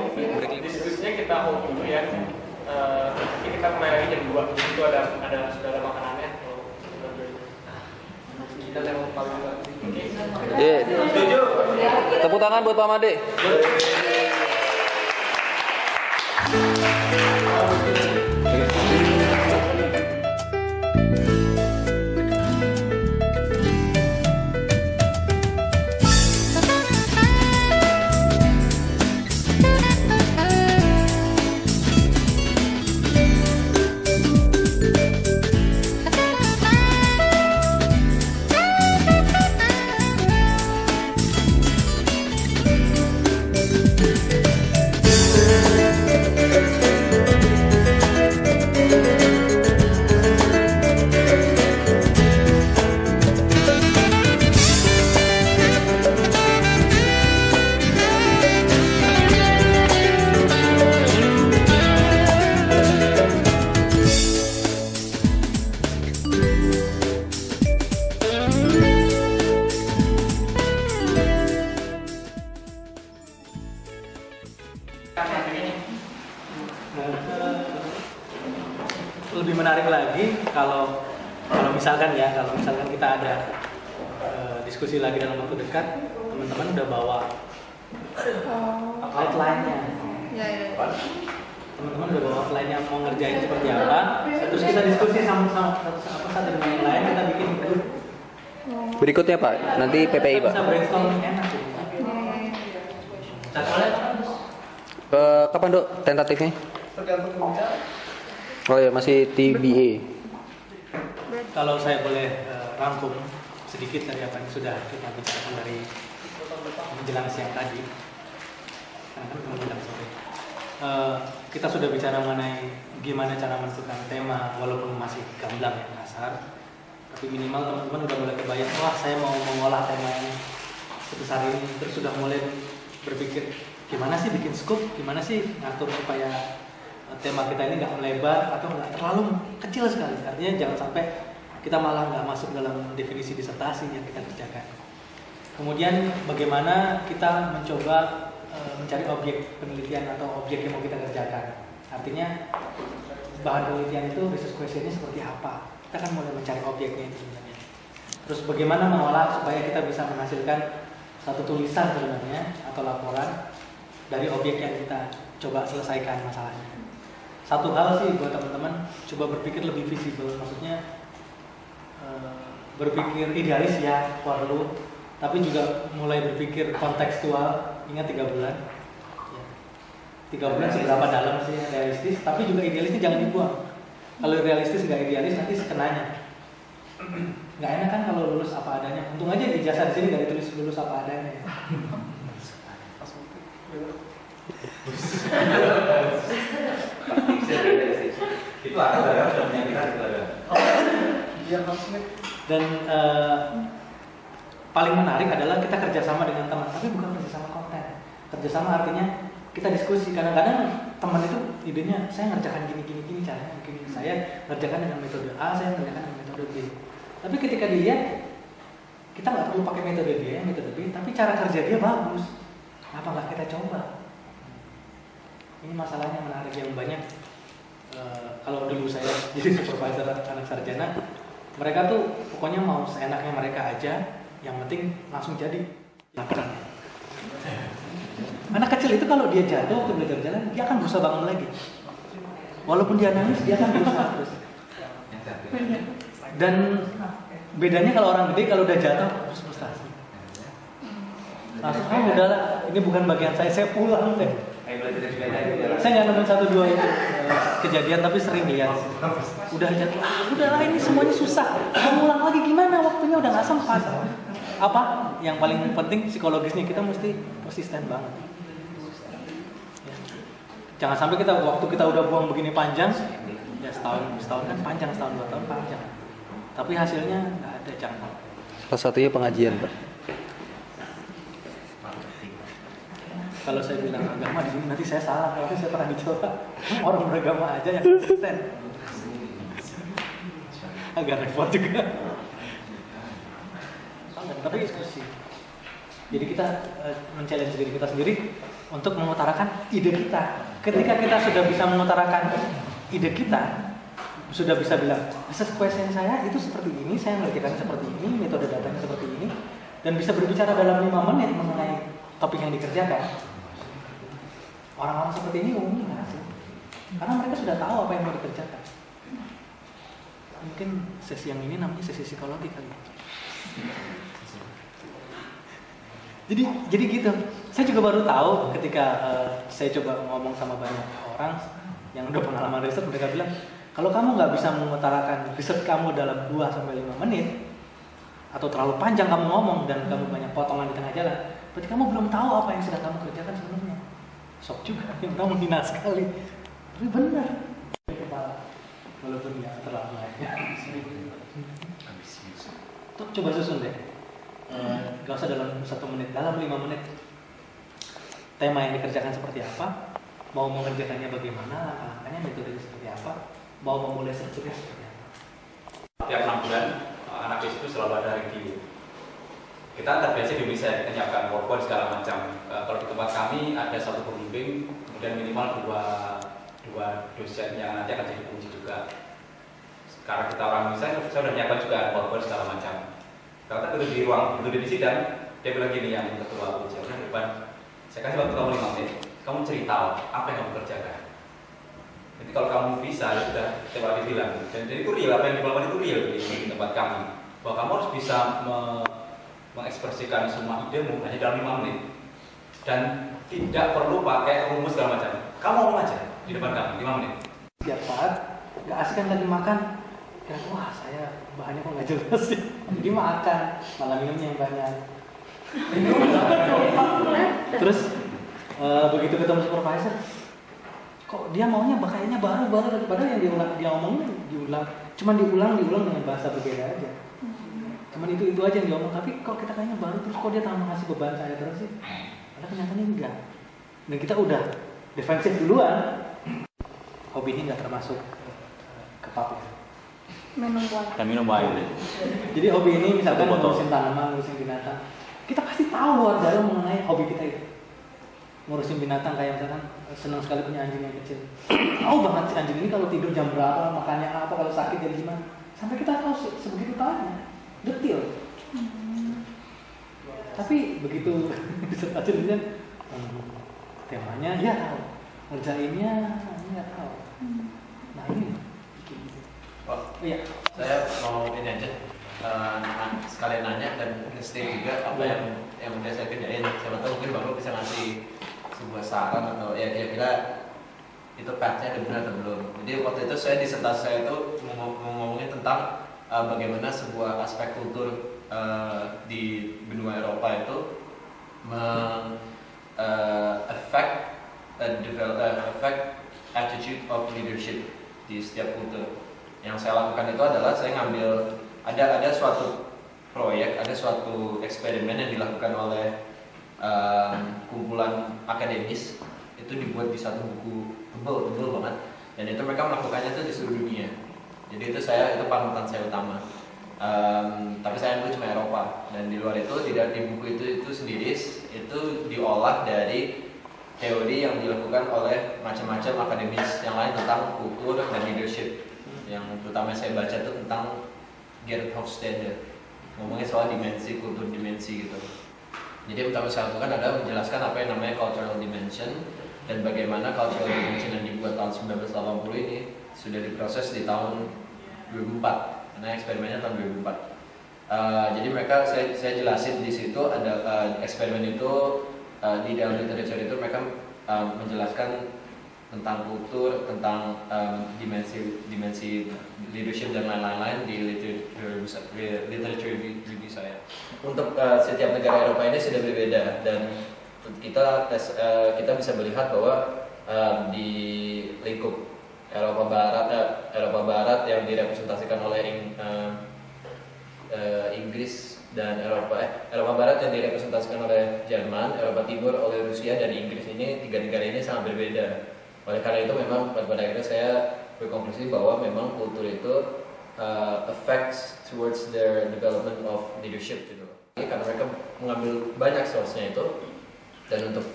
Diskusinya kita hold dulu ya. Nanti kita kembali lagi jam 2. Itu sudah ada makanannya. Kita lewat paling juga. Setuju. Tepuk tangan buat Pak Made. Lebih menarik lagi kalau misalkan kita ada diskusi lagi dalam waktu dekat, teman-teman udah bawa outline-nya. Teman-teman udah bawa outline-nya mau ngerjain seperti apa, terus kita diskusi sama satu dengan yang lain, kita bikin grup. Berikutnya Pak, nanti PPI Pak. Bisa brainstorming enak. Kapan Dok tentatifnya? Tergantung pembicara. Oh ya masih TBA. Kalau saya boleh rangkum sedikit dari apa yang sudah kita bicarakan dari menjelang siang tadi, karena kan menjelang sore, kita sudah bicara mengenai gimana cara menentukan tema, walaupun masih gamblang yang kasar, tapi minimal teman-teman udah mulai kebayang, wah saya mau mengolah tema yang sebesar ini, terus sudah mulai berpikir gimana sih bikin scoop, gimana sih ngatur supaya tema kita ini nggak melebar atau nggak terlalu kecil sekali. Artinya jangan sampai kita malah nggak masuk dalam definisi disertasi yang kita kerjakan. Kemudian bagaimana kita mencoba mencari objek penelitian atau objek yang mau kita kerjakan. Artinya bahan penelitian itu research question-nya seperti apa. Kita kan mulai mencari objeknya itu sebenarnya. Terus bagaimana mengolah supaya kita bisa menghasilkan satu tulisan sebenarnya atau laporan dari objek yang kita coba selesaikan masalahnya. Satu hal sih buat teman-teman, coba berpikir lebih visible, maksudnya berpikir idealis ya perlu, tapi juga mulai berpikir kontekstual. Ingat 3 bulan. 3 bulan seberapa dalam sih realistis, tapi juga idealisnya jangan dibuang. Kalau realistis nggak idealis nanti sekenanya. Nggak enak kan kalau lulus apa adanya. Untung aja di ijazah di sini nggak ditulis lulus apa adanya. Itu ada ya, sudah punya kita itu ada. Dan paling menarik adalah kita kerjasama dengan teman, tapi bukan kerjasama konten. Kerjasama artinya kita diskusi. Kadang-kadang teman itu idenya saya ngerjakan gini caranya, mungkin saya ngerjakan dengan metode A, saya ngerjakan dengan metode B. Tapi ketika dilihat kita nggak perlu pakai metode dia, metode B, tapi cara kerja dia bagus. Apa nggak kita coba? Ini masalahnya menarik yang banyak. Kalau dulu saya jadi supervisor anak sarjana, mereka tuh pokoknya mau seenaknya mereka aja, yang penting langsung jadi. Anak kecil itu kalau dia jatuh waktu belajar jalan, dia akan berusaha bangun lagi. Walaupun dia nangis, dia akan berusaha terus. Dan bedanya kalau orang gede kalau udah jatuh terus frustasi. Langsung udahlah, ini bukan bagian saya pulang deh. Saya nggak nemuin 1-2 itu kejadian, tapi sering lihat. Udah jatuh, udahlah ini semuanya susah. Mau ulang lagi gimana? Waktunya udah nggak sempat. Apa? Yang paling penting psikologisnya kita mesti konsisten banget. Ya. Jangan sampai waktu kita udah buang begini panjang, ya setahun kan panjang, setahun 2 tahun panjang. Tapi hasilnya nggak ada, jangan. Salah satunya pengajian, Pak. Kalau saya bilang agama di sini nanti saya salah, kalau saya pernah dicoba orang beragama aja yang konsisten. Agak repot juga. Tapi diskusi. Jadi kita men-challenge diri kita sendiri untuk mengutarakan ide kita. Ketika kita sudah bisa mengutarakan ide kita, sudah bisa bilang research question saya itu seperti ini, saya mengerjakan seperti ini, metode datanya seperti ini, dan bisa berbicara dalam 5 menit mengenai topik yang dikerjakan. Orang-orang seperti ini umumnya nggak sih? Karena mereka sudah tahu apa yang mau dikerjakan. Mungkin sesi yang ini namanya sesi psikologi kali. Jadi gitu. Saya juga baru tahu ketika saya coba ngomong sama banyak orang yang udah pengalaman riset, mereka bilang kalau kamu nggak bisa mengutarakan riset kamu dalam 2-5 menit atau terlalu panjang kamu ngomong dan kamu banyak potongan di tengah jalan, berarti kamu belum tahu apa yang sedang kamu kerjakan sebelumnya. Sok juga, yang kamu menghina sekali. Tapi benar. Walaupun nggak terlalu lainnya. Tuh coba susun deh. Gak usah dalam 1 menit, dalam 5 menit. Tema yang dikerjakan seperti apa? Mau mengerjakannya bagaimana? Langkah-langkahnya, metodenya seperti apa? Mau memulai strukturnya seperti apa? Tiap 6 bulan, anak itu selalu ada review. Kita terbiasa di Indonesia, kita menyiapkan PowerPoint segala macam. Kalau di tempat kami ada 1 pembimbing, kemudian minimal 2 dosen yang nanti akan jadi penguji juga. Karena kita orang Indonesia, saya sudah menyiapkan juga PowerPoint segala macam. Kalau kita duduk di ruang, duduk di sidang, dia bilang gini yang ketua ujian depan, saya kasih waktu kamu 5 menit, kamu cerita apa yang kamu kerjakan. Jadi kalau kamu bisa, ya sudah, coba dibilang. Dan itu real, apa yang dilakukan itu real di tempat kami. Bahwa kamu harus bisa mengekspresikan semua idemu hanya dalam 5 menit dan tidak perlu pakai rumus segala macam. Kamu ngomong aja di depan kami 5 menit. Setiap saat nggak asik kan tadi makan, kira wah saya bahannya kok nggak jelas sih. Jadi makan malah minumnya yang banyak. Terus begitu ketemu supervisor, kok dia maunya kayaknya baru padahal yang dia ngomongnya diulang dengan bahasa berbeda aja. Cuman itu aja yang diomong, tapi kok kita kayaknya baru, terus kok dia tambah ngasih beban saya terus sih? Padahal kenyataannya enggak. Dan kita udah defensif duluan. Hobi ini nggak termasuk ke pub ya. Minum air. Jadi hobi ini misalkan ngurusin tanaman, ngurusin binatang, kita pasti tahu luar dalam mengenai hobi kita itu. Ngurusin binatang kayak misalkan senang sekali punya anjing yang kecil. Tahu banget si anjing ini kalau tidur jam berapa, makannya apa, kalau sakit jadi gimana. Sampai kita tahu sebegitu tahunya. Detil. Tapi begitu disertakan temanya ya tahu, ngerjainnya nggak tahu. Nah ini. Oh iya, saya mau ini aja sekalian nanya dan nge-state juga apa yang udah saya kerjain. Siapa tahu mungkin Bang Ro bisa ngasih sebuah saran atau ya kira-kira itu path-nya udah benar atau belum. Jadi waktu itu saya disertasi saya itu ngomongin tentang bagaimana sebuah aspek kultur di benua Eropa itu affect attitude of leadership di setiap kultur. Yang saya lakukan itu adalah saya ngambil ada suatu proyek, ada suatu eksperimen yang dilakukan oleh kumpulan akademis, itu dibuat di satu buku tebal banget, dan itu mereka melakukannya itu di seluruh dunia. Jadi itu panutan saya utama. Tapi saya itu cuma Eropa, dan di luar itu tidak di buku itu sendiri itu diolah dari teori yang dilakukan oleh macam-macam akademis yang lain tentang kultur dan leadership. Yang terutama saya baca itu tentang Gerd Hofstede, ngomongnya soal dimensi, kultur dimensi gitu. Jadi yang pertama saya lakukan adalah menjelaskan apa yang namanya cultural dimension dan bagaimana cultural dimension yang dibuat tahun 1980 ini sudah diproses di tahun 2004, karena eksperimennya tahun 2004. Jadi saya jelasin di situ ada eksperimen itu di dalam literatur itu mereka menjelaskan tentang kultur, tentang dimensi leadership dan lain-lain di literature review saya. Untuk setiap negara Eropa ini sudah berbeda, dan kita bisa melihat bahwa di lingkup Eropa Barat yang direpresentasikan oleh Inggris dan Eropa Barat yang direpresentasikan oleh Jerman, Eropa Timur oleh Rusia dan Inggris ini, tiga negara ini sangat berbeda. Oleh karena itu memang pada akhirnya saya berkonklusi bahwa memang kultur itu affects towards their development of leadership gitu. Karena mereka mengambil banyak source-nya itu, dan untuk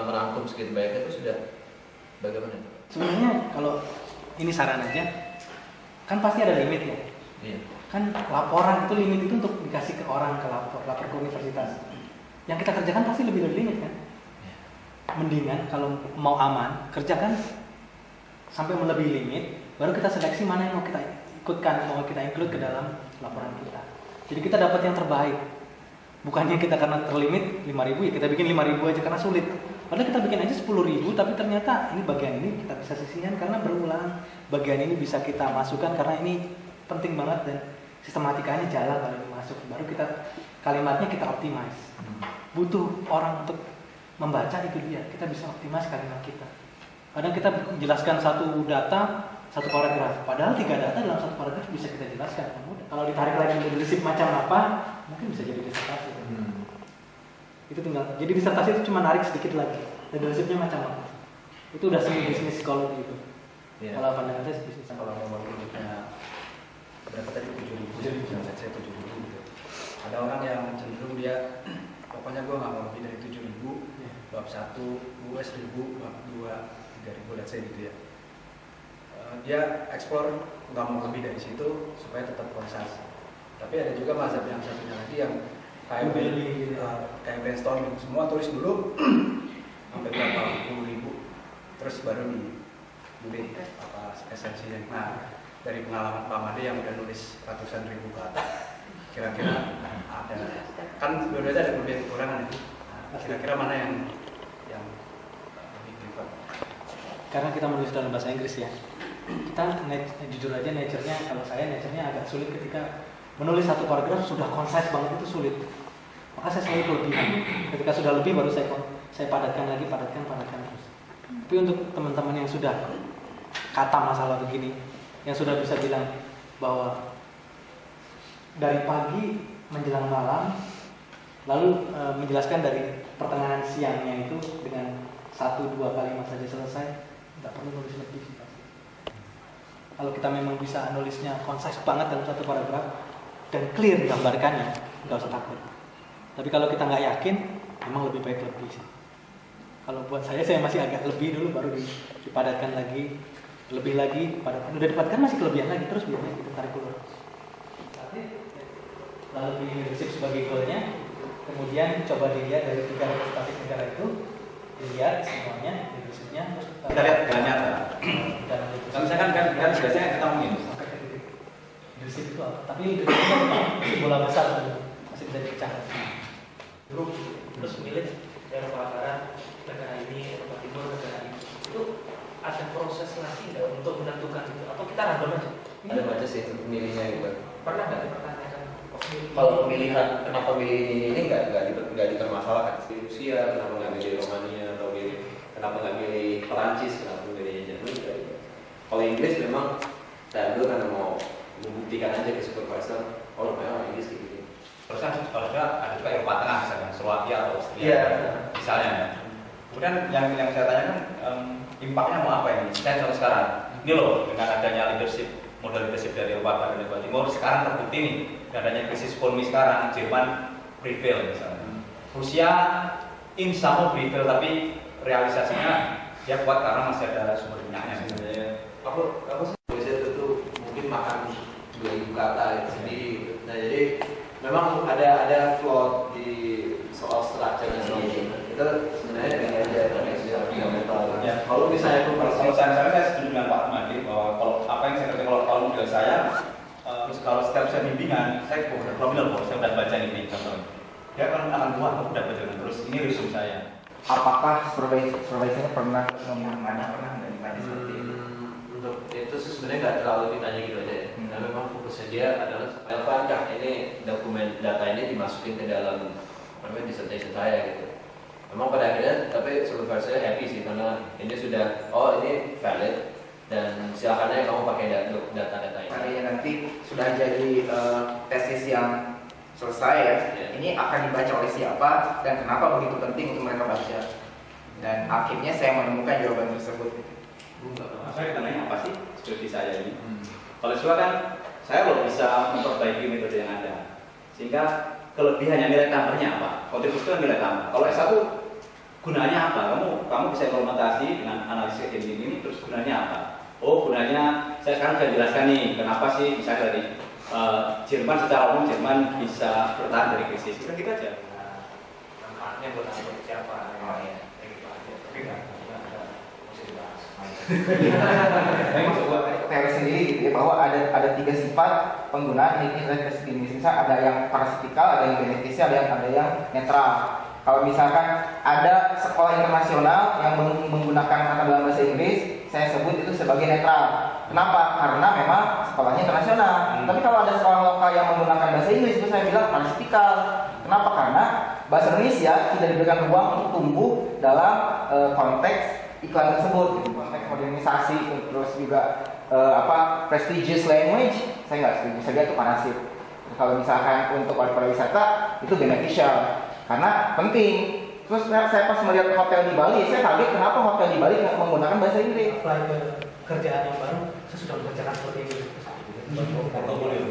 merangkum segitu banyaknya itu sudah bagaimana itu? Sebenarnya kalau ini saran aja, kan pasti ada limit ya. Iya. Kan laporan itu limit itu untuk dikasih ke orang, ke lapor ke universitas. Yang kita kerjakan pasti lebih dari limit kan. Mendingan kalau mau aman, kerjakan sampai melebihi limit, baru kita seleksi mana yang mau kita ikutkan, mau kita include ke dalam laporan kita. Jadi kita dapat yang terbaik. Bukannya kita karena terlimit 5.000 ya kita bikin 5.000 aja karena sulit. Padahal kita bikin aja 10.000, tapi ternyata ini bagian ini kita bisa sisihkan karena berulang. Bagian ini bisa kita masukkan karena ini penting banget dan sistematikanya jalan kalau ini masuk. Baru kita kalimatnya kita optimize. Butuh orang untuk membaca, itu dia, kita bisa optimize kalimat kita. Kadang kita jelaskan satu data, satu paragraf, padahal 3 data dalam satu paragraf bisa kita jelaskan. Kalau ditarik lagi leadership macam apa, mungkin bisa jadi disertasi. Itu tinggal, jadi disertasi itu cuma narik sedikit lagi, leadershipnya macam apa. Itu udah semi bisnis psikologi itu. Yeah. Kalau pandangan saya bisnis. Kalau ngomong punya berapa tadi 7.000, jangan saya 7.000 gitu. Ada orang yang cenderung dia pokoknya gue nggak mau lebih dari 7.000, bab 1 gue 1.000, bab 2 3.000, let's say gitu ya. Dia explore nggak mau lebih dari situ supaya tetap konsensus. Tapi ada juga mazhab yang satunya lagi yang kayak brainstorming, semua tulis dulu sampai berapa 10.000, terus baru ditulis apa esensinya. Nah, dari pengalaman Pak Made yang udah nulis ratusan ribu kata, kira-kira ada kan sebenarnya ada berbeda kekurangan itu. Nah, kira-kira mana yang lebih prefer? Karena kita menulis dalam bahasa Inggris ya, kita jujur aja nature-nya, kalau saya nature-nya agak sulit ketika menulis satu paragraf sudah concise banget, itu sulit. Maka saya selalu kelebihan. Ketika sudah lebih baru saya padatkan lagi, padatkan terus. Tapi untuk teman-teman yang sudah kata masalah begini, yang sudah bisa bilang bahwa dari pagi menjelang malam, lalu menjelaskan dari pertengahan siangnya itu dengan 1-2 kalimat saja selesai, nggak perlu nulis lebih sih pasti. Kalau kita memang bisa nulisnya concise banget dalam satu paragraf dan clear gambarkannya, nggak usah takut. Tapi kalau kita nggak yakin, memang lebih baik lebih sih. Kalau buat saya masih agak lebih dulu, baru dipadatkan lagi, lebih lagi, padatkan. Udah dipadatkan masih kelebihan lagi, terus biasanya kita tarik keluar. Lalu pilih leadership sebagai goalnya, kemudian coba dilihat dari 3 representatif negara itu, dilihat semuanya leadershipnya. Kita lihat dengan nyata. Kalau misalkan kan biasanya kita ngomongin leadership itu apa. Tapi leadership itu masih bola besar tuh, masih bisa dipecahkan. Grup terus milih Eropa Barat, negara ini, Eropa Timur, negara ini. Itu ada proses lagi nggak untuk menentukan itu? Apa kita random aja? Ada baca sih untuk pemilihnya gitu. Pernah nggak dipertanyakan? Kalau pemilihan kenapa milih ini nggak dipermasalahkan. Di Rusia kenapa nggak milih Romania atau kenapa nggak milih Perancis, kenapa milih Jerman juga. Kalau Inggris memang saya ambil karena mau membuktikan aja ke supervisor, oh memang orang Inggris kayak gini. Terus kan harusnya ada juga Eropa Tengah misalnya, Slovakia atau Austria, misalnya. Kemudian yang saya tanyakan, impactnya mau apa ini? Saya contoh sekarang, ini loh dengan adanya model leadership dari Eropa Barat dan Eropa Timur, sekarang terbukti nih, dengan adanya krisis ekonomi sekarang, Jerman prevail misalnya. Rusia insya Allah prevail, tapi realisasinya dia kuat karena masih ada sumber minyaknya. Aku Rusia itu mungkin makan 2.000 kata itu sendiri. Nah jadi memang ada flaw di soal structure dan sebagainya. Itu sebenarnya dengan aja fundamental. Ya, kalau misalnya itu kalau saya setuju dengan Pak Madi bahwa kalau apa yang saya kerja kalau model saya, kalau setiap saya bimbingan, saya kalau saya udah baca ini contohnya, dia akan buat aku udah baca terus ini resume saya. Apakah supervisornya pernah nggak ditanya seperti itu? Untuk itu sih sebenarnya nggak terlalu ditanya gitu aja ya. Nah memang fokusnya dia adalah relevankah ini dokumen data ini dimasukin ke dalam dissertation saya gitu. Memang pada akhirnya tapi supervisor saya happy sih karena ini sudah ini valid dan silakan aja kamu pakai data-data ini. Seandainya nanti sudah jadi tesis yang selesai ya, ini akan dibaca oleh siapa dan kenapa begitu penting untuk mereka baca. Dan akhirnya saya menemukan jawaban tersebut. Saya ditanya apa sih skripsi saya ini? Kalau kan saya loh bisa memperbaiki metode yang ada, sehingga kelebihannya nilai tambahnya apa? Kontribusi itu nilai tambah. Kalau S1 gunanya apa? Kamu bisa implementasi dengan analisis ini terus gunanya apa? Oh gunanya saya sekarang sudah jelaskan nih kenapa sih misalnya dari Jerman secara umum Jerman bisa bertahan dari krisis. Kita gitu aja. Manfaatnya buat siapa? Oh iya. Tapi nggak ada mesti dibahas. Teori sendiri gitu ya, bahwa ada 3 sifat penggunaan ini ada yang parasitikal, ada yang beneficial, ada yang netral. Kalau misalkan ada sekolah internasional yang menggunakan kata dalam bahasa Inggris, saya sebut itu sebagai netral. Kenapa? Karena memang sekolahnya internasional. Tapi kalau ada sekolah lokal yang menggunakan bahasa Inggris, itu saya bilang parasitikal. Kenapa? Karena bahasa Indonesia tidak diberikan ruang untuk tumbuh dalam konteks iklan tersebut, gitu. Konteks modernisasi, terus juga prestigious language, saya nggak setuju. Saya itu parasit. Kalau misalkan untuk pariwisata itu beneficial karena penting. Terus saya pas melihat hotel di Bali, saya kaget kenapa hotel di Bali nggak menggunakan bahasa Inggris. Apply ke kerjaan yang baru, saya sudah mengerjakan seperti ini.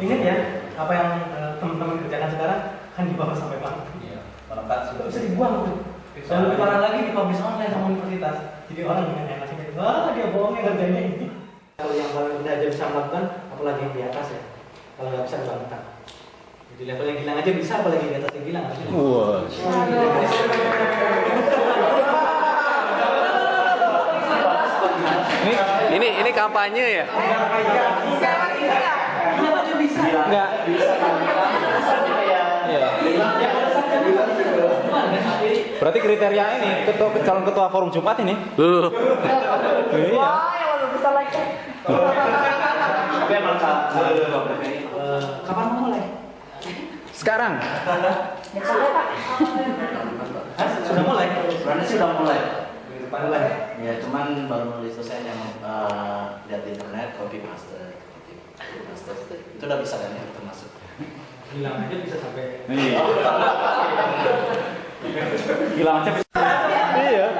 Ingat ya, apa yang teman-teman kerjakan sekarang kan dibawa sampai bank. Iya, melekat sudah bisa dibuang tuh. Dan lebih parah lagi dipublish online sama universitas. Jadi orang yang ngasih gitu, dia bohongnya kerjanya ini. Kalau yang paling rendah aja bisa melakukan, apalagi yang di atas ya. Kalau nggak bisa dilakukan. Di level yang hilang aja bisa, apalagi di atas yang hilang. Wah. Ini kampanye ya? Enggak. Berarti kriteria ini calon ketua forum Jumat ini? Iya. Kapan mau mulai? Sekarang. Sudah mulai? Sebenarnya sudah mulai. Mulai. Ya, cuman baru nulis selesai yang lihat di internet, copy paste. Itu udah bisa kan ya termasuk. Hilang aja bisa sampai. Iya. Hilang aja bisa. Iya.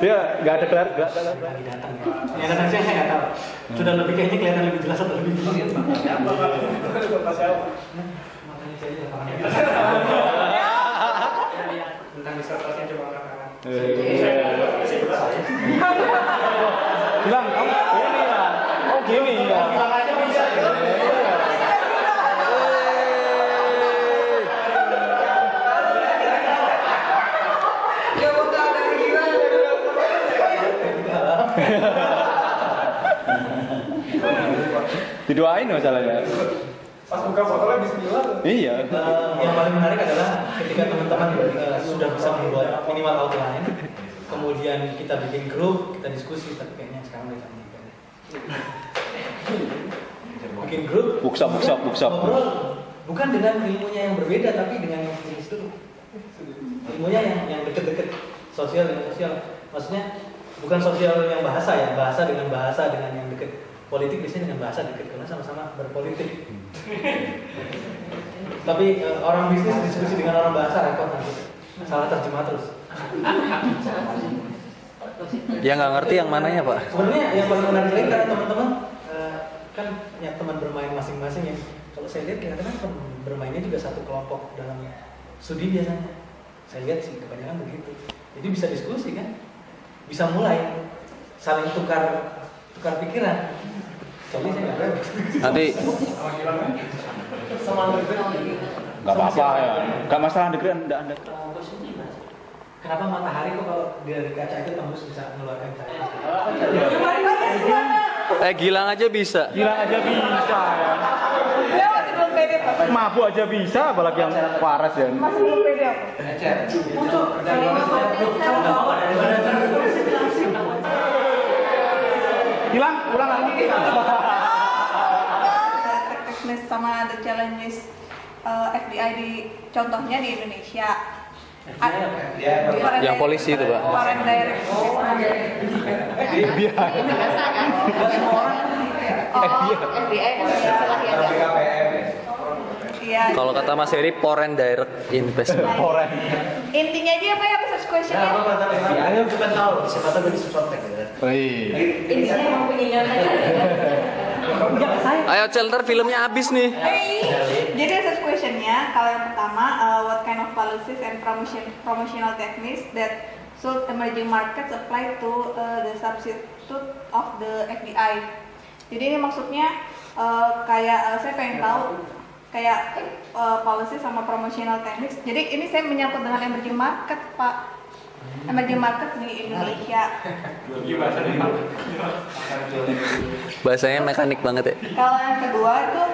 Dia nggak ada kelar, nggak ada. Yang datang saya nggak tahu. Sudah lebih kayaknya kelihatan lebih jelas atau lebih jelas. Apa makanya saya tentang disertasinya coba katakan. Bilang kamu gini ya. Oh gini ya. Bilang aja bisa. Didoain masalahnya. Pas buka fotonya bismillah. Iya. Yang paling menarik adalah ketika teman-teman sudah bisa membuat minimal outline, kemudian kita bikin grup, kita diskusi, tapi kayaknya sekarang udah canggih. Bikin grup, Buksa. ngobrol, bukan dengan ilmunya yang berbeda, tapi dengan yang jenis dulu. Ilmunya yang deket-deket, sosial dengan sosial. Maksudnya bukan sosial yang bahasa ya, bahasa dengan yang deket. Politik biasanya dengan bahasa deket karena sama-sama berpolitik. Tapi orang bisnis diskusi dengan orang bahasa repot nanti, salah terjemah terus. Ya nggak ngerti yang mananya Pak. Sebenarnya yang paling menarik lagi karena teman-teman kan punya teman bermain masing-masing ya. Kalau saya lihat kadang-kadang teman bermainnya juga satu kelompok dalam studi biasanya. Saya lihat sih kebanyakan begitu. Jadi bisa diskusi kan, bisa mulai saling tukar pikiran. Jadi saya nggak tahu. Nanti Nggak apa-apa ya. Nggak masalah negeri Anda. Kenapa matahari kok kalau dari kaca itu tembus bisa mengeluarkan cahaya? Gilang aja bisa. Gilang aja bisa ya. Dia masih belum pede Pak. Mabuk aja bisa, apalagi yang waras ya. Masih belum pede aku. Gilang, ulang lagi. Teknis sama the challenges FDI di contohnya di Indonesia. Yang polisi itu Pak. Foreign direct FDI Iya. Kalau kata Mas Heri, foreign direct investment. Intinya aja apa ya research question-nya? Ayo kita tahu, siapa tahu bisa contek ya. Intinya mau pengen Ayo Cel, ntar filmnya habis nih. Jadi research question-nya, kalau yang pertama, what kind of policies and promotional techniques that should emerging markets apply to the substitute of the FDI? Jadi ini maksudnya kayak saya pengen tahu kayak policy sama promotional techniques. Jadi ini saya menyangkut dengan emerging market, Pak. Emerging market di Indonesia. Bahasanya mekanik banget ya. Kalau yang kedua itu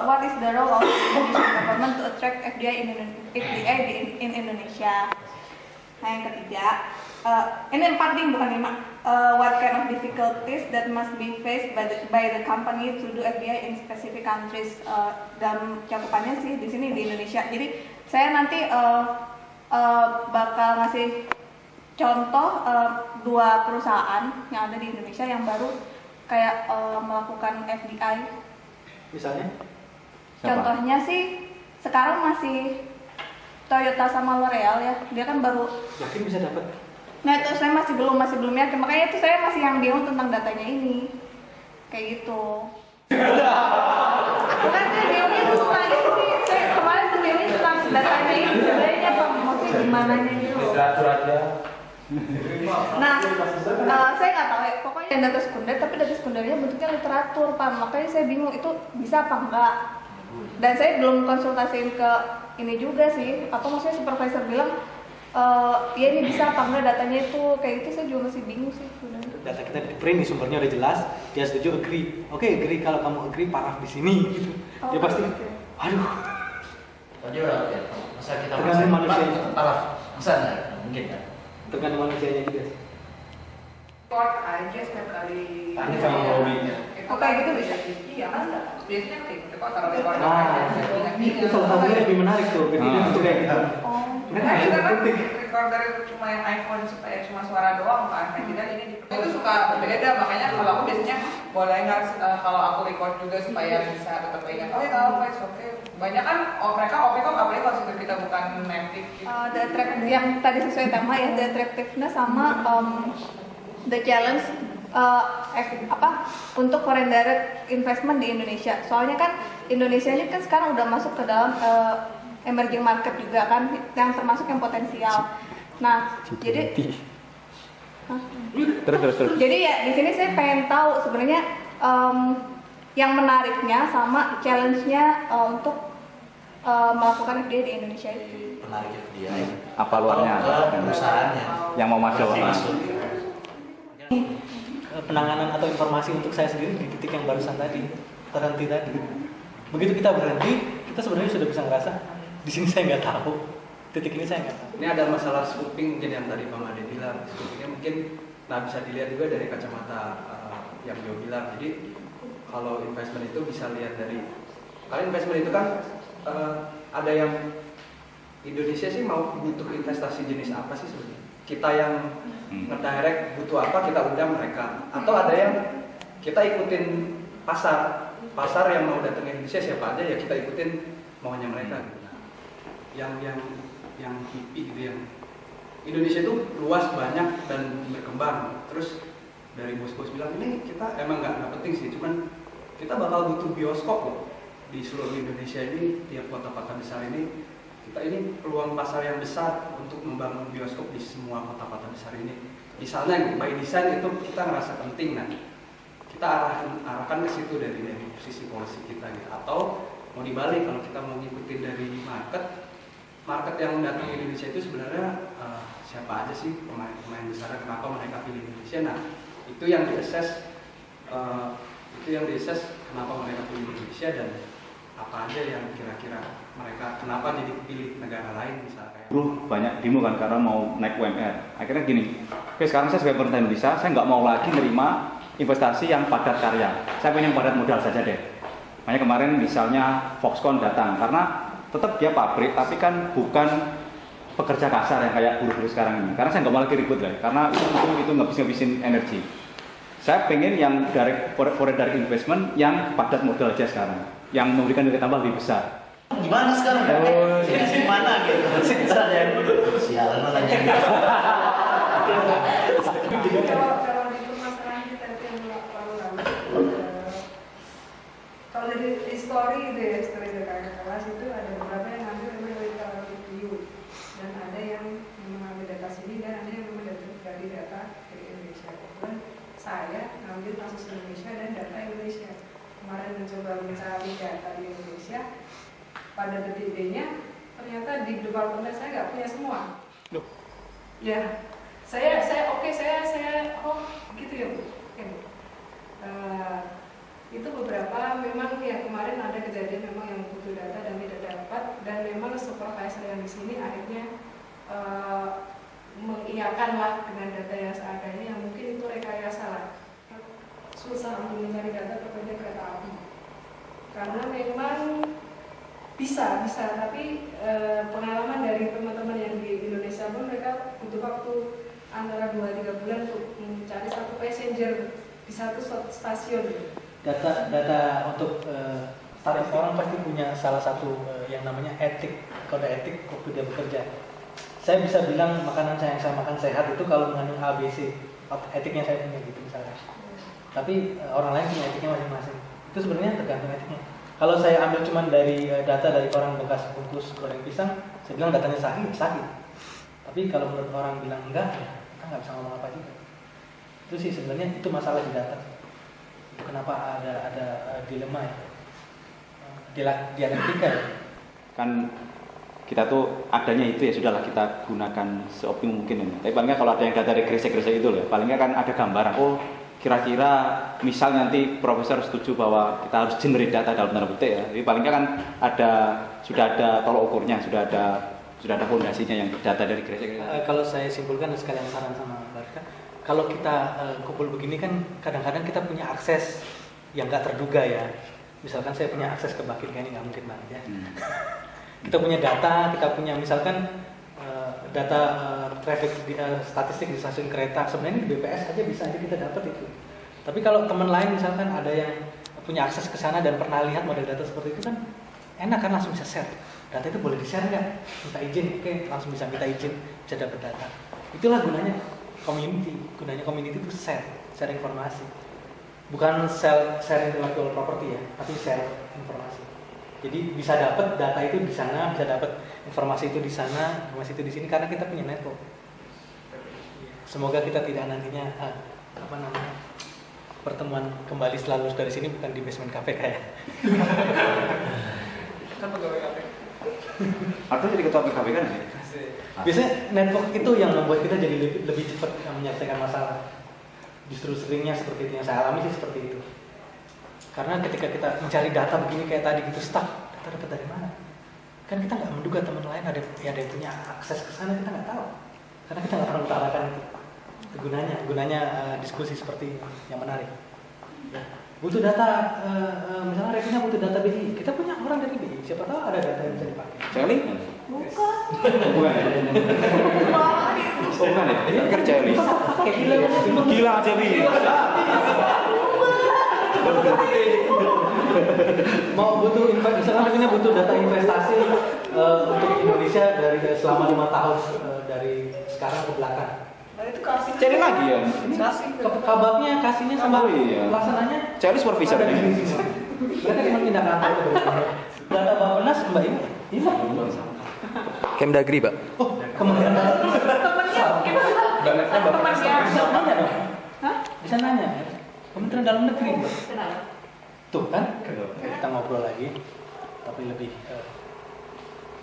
what is the role of Indonesian government to attract FDI in Indonesia? Nah yang ketiga, ini 4 nih bukan 5. What kind of difficulties that must be faced by the company to do FDI in specific countries? Dalam cakupannya sih di sini di Indonesia. Jadi saya nanti bakal ngasih contoh 2 perusahaan yang ada di Indonesia yang baru kayak melakukan FDI. Misalnya? Contohnya sih sekarang masih Toyota sama L'Oreal ya, dia kan baru. Yakin bisa dapat? Nah itu saya masih belum yakin, makanya itu saya masih yang bingung tentang datanya ini, kayak gitu. Bukan saya bingungnya itu tentang itu sih, saya kemarin tuh bingungnya tentang datanya ini sebenarnya apa, maksudnya gimana gitu. Literatur aja. Nah, saya nggak tahu ya, pokoknya yang data sekunder, tapi data sekundernya bentuknya literatur, Pak. Makanya saya bingung itu bisa apa enggak. Dan saya belum konsultasiin ke ini juga sih, apa maksudnya supervisor bilang, ya ini bisa apa enggak datanya itu, kayak gitu saya juga masih bingung sih. Data kita di print nih, sumbernya udah jelas, dia setuju agree. Oke, agree, kalau kamu agree paraf di sini gitu. Dia pasti, aduh. Tadi udah oke. Masa kita tergantung manusia. Paraf, masa enggak? Mungkin kan? Tergantung manusianya juga sih. Report aja setiap kali. Tanya sama lobbynya. Itu kayak gitu bisa. Iya kan? Biasanya kayak kok taruh report. Itu salah satunya lebih menarik tuh, video itu kayak gitu. Nah, itu kan recorder cuma yang iPhone supaya cuma suara doang kan. Nah, tidak ini itu suka beda, makanya kalau aku biasanya boleh nggak kalau aku record juga supaya bisa tetap ingat. Oh ya kalau voice oke. Banyak kan mereka OP kok nggak boleh kalau situ kita bukan native. The attractive yang tadi sesuai tema ya, the attractiveness sama the challenge untuk foreign direct investment di Indonesia. Soalnya kan Indonesia ini kan sekarang udah masuk ke dalam emerging market juga kan, yang termasuk yang potensial. Nah, jadi Terus. Jadi ya di sini saya pengen tahu sebenarnya yang menariknya sama challenge-nya untuk melakukan FDI di Indonesia itu. Menarik dia. Apa luarnya? Perusahaannya Yang mau masuk. penanganan atau informasi untuk saya sendiri di titik yang barusan tadi, terhenti tadi. Begitu kita berhenti, kita sebenarnya sudah bisa ngerasa di sini saya nggak tahu, titik ini saya nggak tahu. Ini ada masalah scoping mungkin yang tadi Bang Ade bilang, scopingnya mungkin bisa dilihat juga dari kacamata yang Joe bilang. Jadi kalau investment itu bisa lihat dari, kalau investment itu kan ada yang Indonesia sih mau butuh investasi jenis apa sih sebenarnya? Kita yang ngedirect butuh apa, kita undang mereka. Atau ada yang kita ikutin pasar yang mau datang ke Indonesia siapa aja ya kita ikutin maunya mereka. Gitu. Yang hippie gitu, yang Indonesia itu luas, banyak dan berkembang. Terus dari bos-bos bilang ini kita emang nggak penting sih, cuman kita bakal butuh bioskop loh di seluruh Indonesia ini, tiap kota-kota besar ini. Kita ini peluang pasar yang besar untuk membangun bioskop di semua kota-kota besar ini. Misalnya by design itu kita ngerasa penting, nah kita arahkan ke situ dari sisi policy kita gitu. Atau mau dibalik, kalau kita mau ngikutin dari market yang datang ke Indonesia itu sebenarnya siapa aja sih pemain besar, kenapa mereka pilih Indonesia. Nah itu yang diassess, kenapa mereka pilih Indonesia dan apa aja yang kira-kira mereka kenapa jadi pilih negara lain misalnya. Banyak demo kan karena mau naik UMR. Akhirnya gini, oke sekarang saya sebagai pemerintah Indonesia, saya nggak mau lagi nerima investasi yang padat karya. Saya pengen yang padat modal saja deh. Makanya kemarin misalnya Foxconn datang karena tetap dia pabrik, tapi kan bukan pekerja kasar yang kayak buruh-buruh sekarang ini. Karena saya nggak mau lagi ribut lah, karena itu ngabisin energi. Saya pengen yang foreign direct investment yang padat modal aja sekarang, yang memberikan nilai tambah lebih besar. Gimana sekarang? Gimana gitu? Sialan lah nanya. Kalau di permasalahan kita itu yang lalu, kalau dari histori itu ya, histori dari kakak kelas itu ada beberapa yang ngambil memang dari kalau review dan ada yang mengambil data sini dan ada yang memang dari data dari Indonesia. Kemudian saya ngambil kasus Indonesia dan data Indonesia. Kemarin mencoba mencari data di Indonesia, pada detik D-nya ternyata di departemen saya nggak punya semua. Ya, saya gitu ya Bu. Itu beberapa memang yang kemarin ada kejadian memang yang butuh data dan tidak dapat, dan memang supervisor yang di sini akhirnya mengiyakanlah dengan data yang seadanya yang mungkin itu rekayasa lah. Susah untuk mencari data terkait kereta api karena memang bisa tapi pengalaman dari teman-teman yang di Indonesia pun mereka butuh waktu antara 2-3 bulan untuk mencari satu passenger di satu stasiun. Data untuk setiap orang pasti punya salah satu yang namanya kode etik waktu dia bekerja. Saya bisa bilang makanan yang saya makan sehat itu kalau mengandung ABC, etiknya saya punya gitu misalnya. Tapi orang lain punya etiknya masing-masing. Itu sebenarnya tergantung etiknya. Kalau saya ambil cuma dari data dari orang bekas bungkus goreng pisang, saya bilang datanya sahih. Tapi kalau menurut orang bilang enggak, ya kita nggak bisa ngomong apa juga. Itu sih sebenarnya itu masalah di data. Itu kenapa ada dilema ya, dialektika ya. Kan kita tuh adanya itu ya sudahlah kita gunakan seoptimum mungkin ini. Tapi palingnya kalau ada yang data dari gresek-gresek itu loh, palingnya kan ada gambaran. Oh kira-kira misal nanti profesor setuju bahwa kita harus generate data dalam tanda petik ya. Jadi palingnya kan sudah ada tolok ukurnya, sudah ada fondasinya yang data dari gresek. Kalau saya simpulkan sekalian saran sama Barka, kalau kita kumpul begini kan kadang-kadang kita punya akses yang nggak terduga ya. Misalkan saya punya akses ke Bakir ini nggak mungkin banget ya. Kita punya data, kita punya misalkan data traffic statistik di stasiun kereta, sebenarnya di BPS aja bisa aja kita dapat itu. Tapi kalau teman lain misalkan ada yang punya akses ke sana dan pernah lihat model data seperti itu kan enak kan, langsung bisa share. Data itu boleh di-share nggak? Minta izin, oke, langsung bisa minta izin, bisa dapat data. Itulah gunanya community. Gunanya community itu share informasi. Bukan share intellectual property ya, tapi share informasi. Jadi bisa dapat data itu di sana, bisa dapat informasi itu di sana, informasi itu di sini karena kita punya network. Semoga kita tidak nantinya pertemuan kembali selalu dari sini bukan di basement KPK ya. Kan pegawai KPK. Atau jadi ketua KPK kan? Biasanya network itu yang membuat kita jadi lebih cepat menyelesaikan masalah. Justru seringnya seperti itu, yang saya alami sih seperti itu. Karena ketika kita mencari data begini kayak tadi gitu, stuck, data dapat dari mana? Kan kita nggak menduga teman lain ada yang punya akses ke sana, kita nggak tahu. Karena kita nggak pernah utarakan itu. Gunanya diskusi seperti ini yang menarik. Ya. Butuh data, misalnya Revina butuh data BI, kita punya orang dari BI, siapa tahu ada data yang bisa dipakai. Celi? Bukan. Bukan ya? Bukan ya? Ini kerja ini. Gila Celi. Mau butuh misalnya Revina butuh data investasi untuk Indonesia dari selama 5 tahun dari sekarang ke belakang. Itu kasih. Cari lagi ya? Kasih. Kababnya, kasihnya sama pelaksananya. Cari supervisor ini. Mereka cuma pindah kantor ke berikutnya. Data Bappenas Mbak Ima? Ima? Kemdagri, Pak. Oh, Kementerian Dalam Negeri. Temennya. Bisa nanya dong? Hah? Bisa nanya ya? Kementerian Dalam Negeri. Kenapa? Tuh kan? Kita ngobrol lagi. Tapi lebih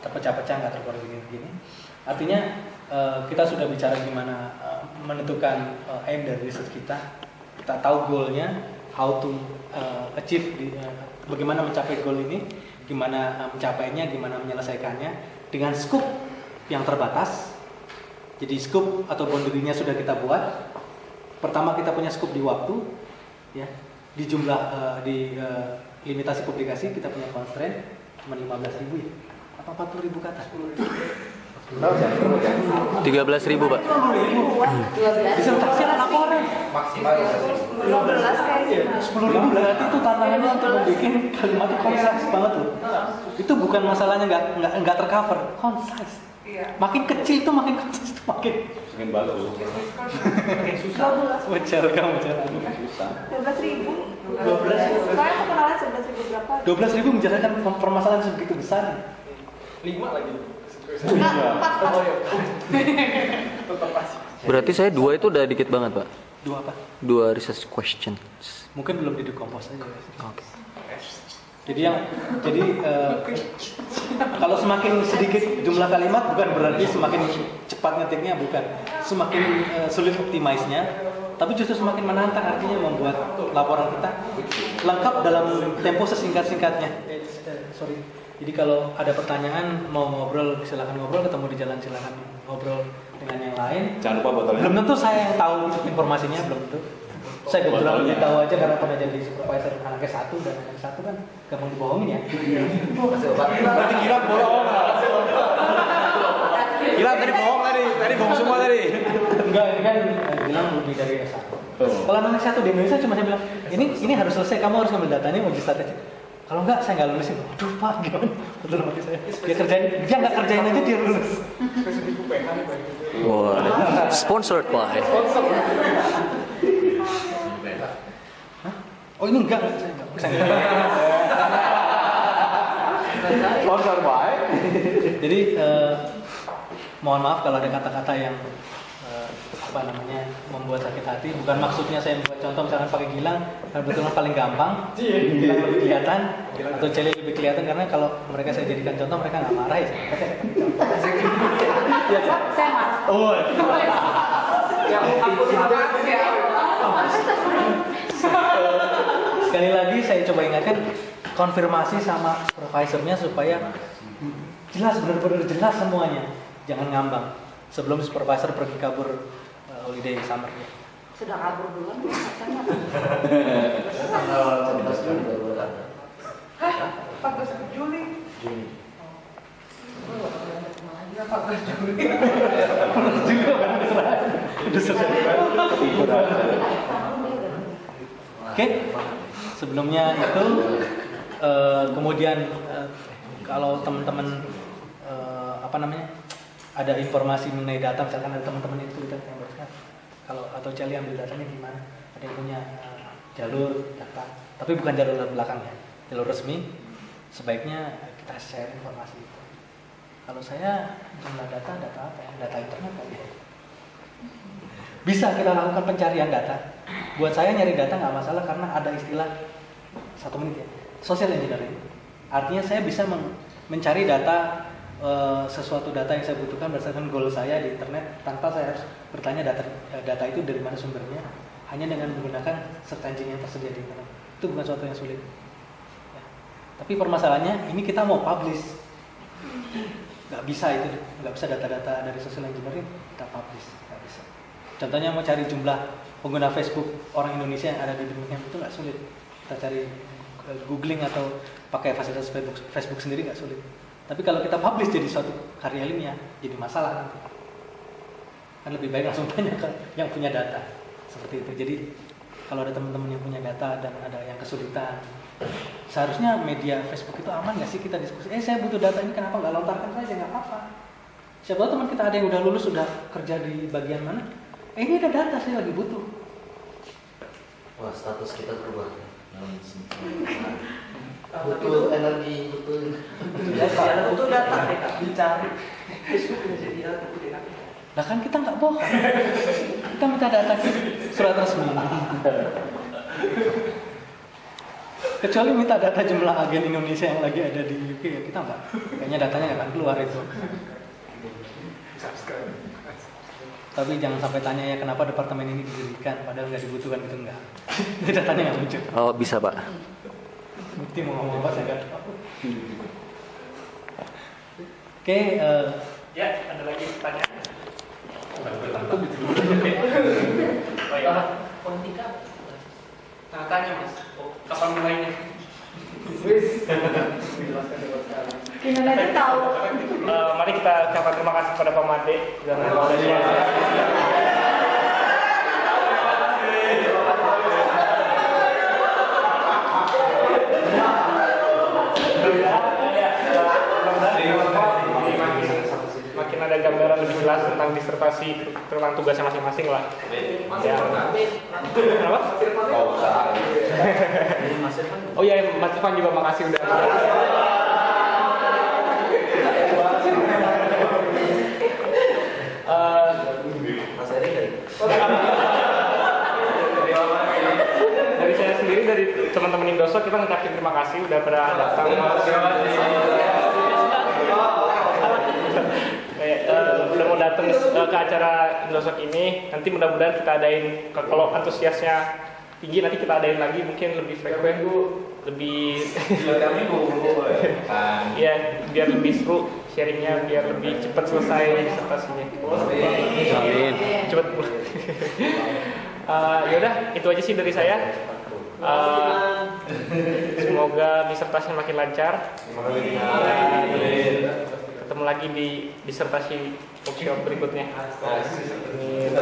terpecah-pecah, nggak terkoordinir begini. Artinya kita sudah bicara gimana menentukan aim dari research kita. Kita tahu goalnya, how to achieve, bagaimana mencapai goal ini, gimana mencapainya, gimana menyelesaikannya dengan scope yang terbatas. Jadi scope atau boundary-nya sudah kita buat. Pertama kita punya scope di waktu, ya, di jumlah di limitasi publikasi kita punya constraint cuma 15.000 ya, apa 40.000 kata? 13.000, Pak. 12. Disertasi laporan Maksimal 12 kayaknya. 10.000 berarti itu tantangannya untuk membuat kalimat itu concise banget loh. Itu bukan masalahnya nggak tercover, concise. Makin kecil itu makin concise itu makin bagus. Makin susah. Wajar kamu cara. Susah. 12.000. 12. Saya kenalan 11.000 berapa? 12.000 menjelaskan permasalahan sebegitu besar. 5 lagi. Berarti saya 2 itu udah dikit banget, Pak. 2 apa? 2 research question. Mungkin belum didekompos aja. Oke. Jadi kalau semakin sedikit jumlah kalimat bukan berarti semakin cepat ngetiknya, bukan. Semakin sulit optimize-nya, tapi justru semakin menantang, artinya membuat laporan kita lengkap dalam tempo sesingkat-singkatnya. Sorry. Jadi kalau ada pertanyaan mau ngobrol silakan ngobrol, ketemu di jalan silakan ngobrol dengan yang lain. Jangan lupa botolnya. Belum tentu saya yang tahu informasinya, belum tentu. Saya kebetulan lebih tahu aja karena pernah jadi supervisor anaknya 1 dan anak 1 kan gampang dibohongin ya. Berarti Gilang bohong. Gilang tadi bohong tadi bohong semua tadi. Enggak, ini kan Gilang lebih dari S1. Kalau anak 1 di Indonesia cuma saya bilang, ini harus selesai, kamu harus ngambil datanya uji statistik. Kalau enggak saya nggak lulusin. Aduh Pak, gimana? Betul mati saya. Dia nggak kerjain aja dia lulus. Wah, sponsored by. Oh ini enggak, saya enggak. Sponsor by. Jadi mohon maaf kalau ada kata-kata yang membuat sakit hati. Bukan maksudnya saya membuat contoh misalkan pakai Gilang, karena betul-betul paling gampang. Gilang lebih kelihatan atau Celi lebih kelihatan karena kalau mereka saya jadikan contoh mereka nggak marah ya. Saya marah. Oh. Sekali lagi saya coba ingatkan, konfirmasi sama supervisornya supaya jelas, benar-benar jelas semuanya. Jangan ngambang sebelum supervisor pergi kabur holiday summer. Sudah kabur duluan katanya. Tanggal 14 Juli baru ada. Hah? 14 Juli? Juni. 14 Juli. Oke, sebelumnya itu kemudian kalau teman-teman ada informasi mengenai data, misalkan ada teman-teman itu kita yang kalau atau Celi ambil datanya gimana? Ada yang punya jalur data, tapi bukan jalur belakang ya, jalur resmi. Sebaiknya kita share informasi itu. Kalau saya jumlah data apa ya? Data internet kan ya. Bisa kita lakukan pencarian data. Buat saya nyari data nggak masalah karena ada istilah 1 menit ya, social engineering. Artinya saya bisa mencari data sesuatu data yang saya butuhkan berdasarkan goal saya di internet tanpa saya harus bertanya data itu dari mana sumbernya, hanya dengan menggunakan search engine yang tersedia di internet. Itu bukan suatu yang sulit. Ya. Tapi permasalahannya ini kita mau publish, nggak bisa itu, nggak bisa data-data dari social engineering kita publish, nggak bisa. Contohnya mau cari jumlah pengguna Facebook orang Indonesia yang ada di Birmingham itu nggak sulit. Kita cari googling atau pakai fasilitas Facebook sendiri nggak sulit. Tapi kalau kita publish jadi suatu karya ilmiah, jadi masalah nanti. Kan lebih baik langsung tanya ke yang punya data seperti itu. Jadi kalau ada teman-teman yang punya data dan ada yang kesulitan, seharusnya media Facebook itu aman nggak sih kita diskusi? Saya butuh data ini, kenapa nggak lontarkan saja, nggak apa-apa. Siapa tahu teman kita ada yang udah lulus, sudah kerja di bagian mana? Ini ada data, saya lagi butuh. Wah, status kita berubah. Butuh energi, butuh data, dicari. Facebook udah jadi alat bukti. Nah kan kita nggak bohong, kita minta data surat resmi. Kecuali minta data jumlah agen Indonesia yang lagi ada di UK, ya kita nggak, kayaknya datanya nggak akan keluar itu. Tapi jangan sampai tanya ya kenapa departemen ini didirikan, padahal nggak dibutuhkan gitu, enggak. Ini datanya nggak muncul. Oh bisa Pak. Bukti mau ngomong apa saya nggak tahu. Oke, Ya, ada lagi pertanyaan? Politika. Nah, tanya Mas, kapan mulainya? Gimana dia tahu? Mari kita ucapkan terima kasih kepada Pak Made dan kawan-kawannya. Makin ada gambaran lebih jelas tentang disertasi, tentang tugasnya masing-masing lah. Ya. Kenapa? Oh iya, Mas Irfan juga makasih udah. Dari saya sendiri, dari teman-teman Indosok, kita ngucapin terima kasih udah pada datang. Udah mau datang ke acara Indosok ini. Nanti mudah-mudahan kita adain, kalau antusiasnya tinggi nanti kita adain lagi, mungkin lebih frekuent, lebih ya biar lebih seru sharingnya, biar lebih cepat selesai disertasinya. Amin. Cepat pulang. Yaudah, itu aja sih dari saya. Semoga disertasinya makin lancar. Ketemu lagi di disertasi workshop berikutnya. Amin.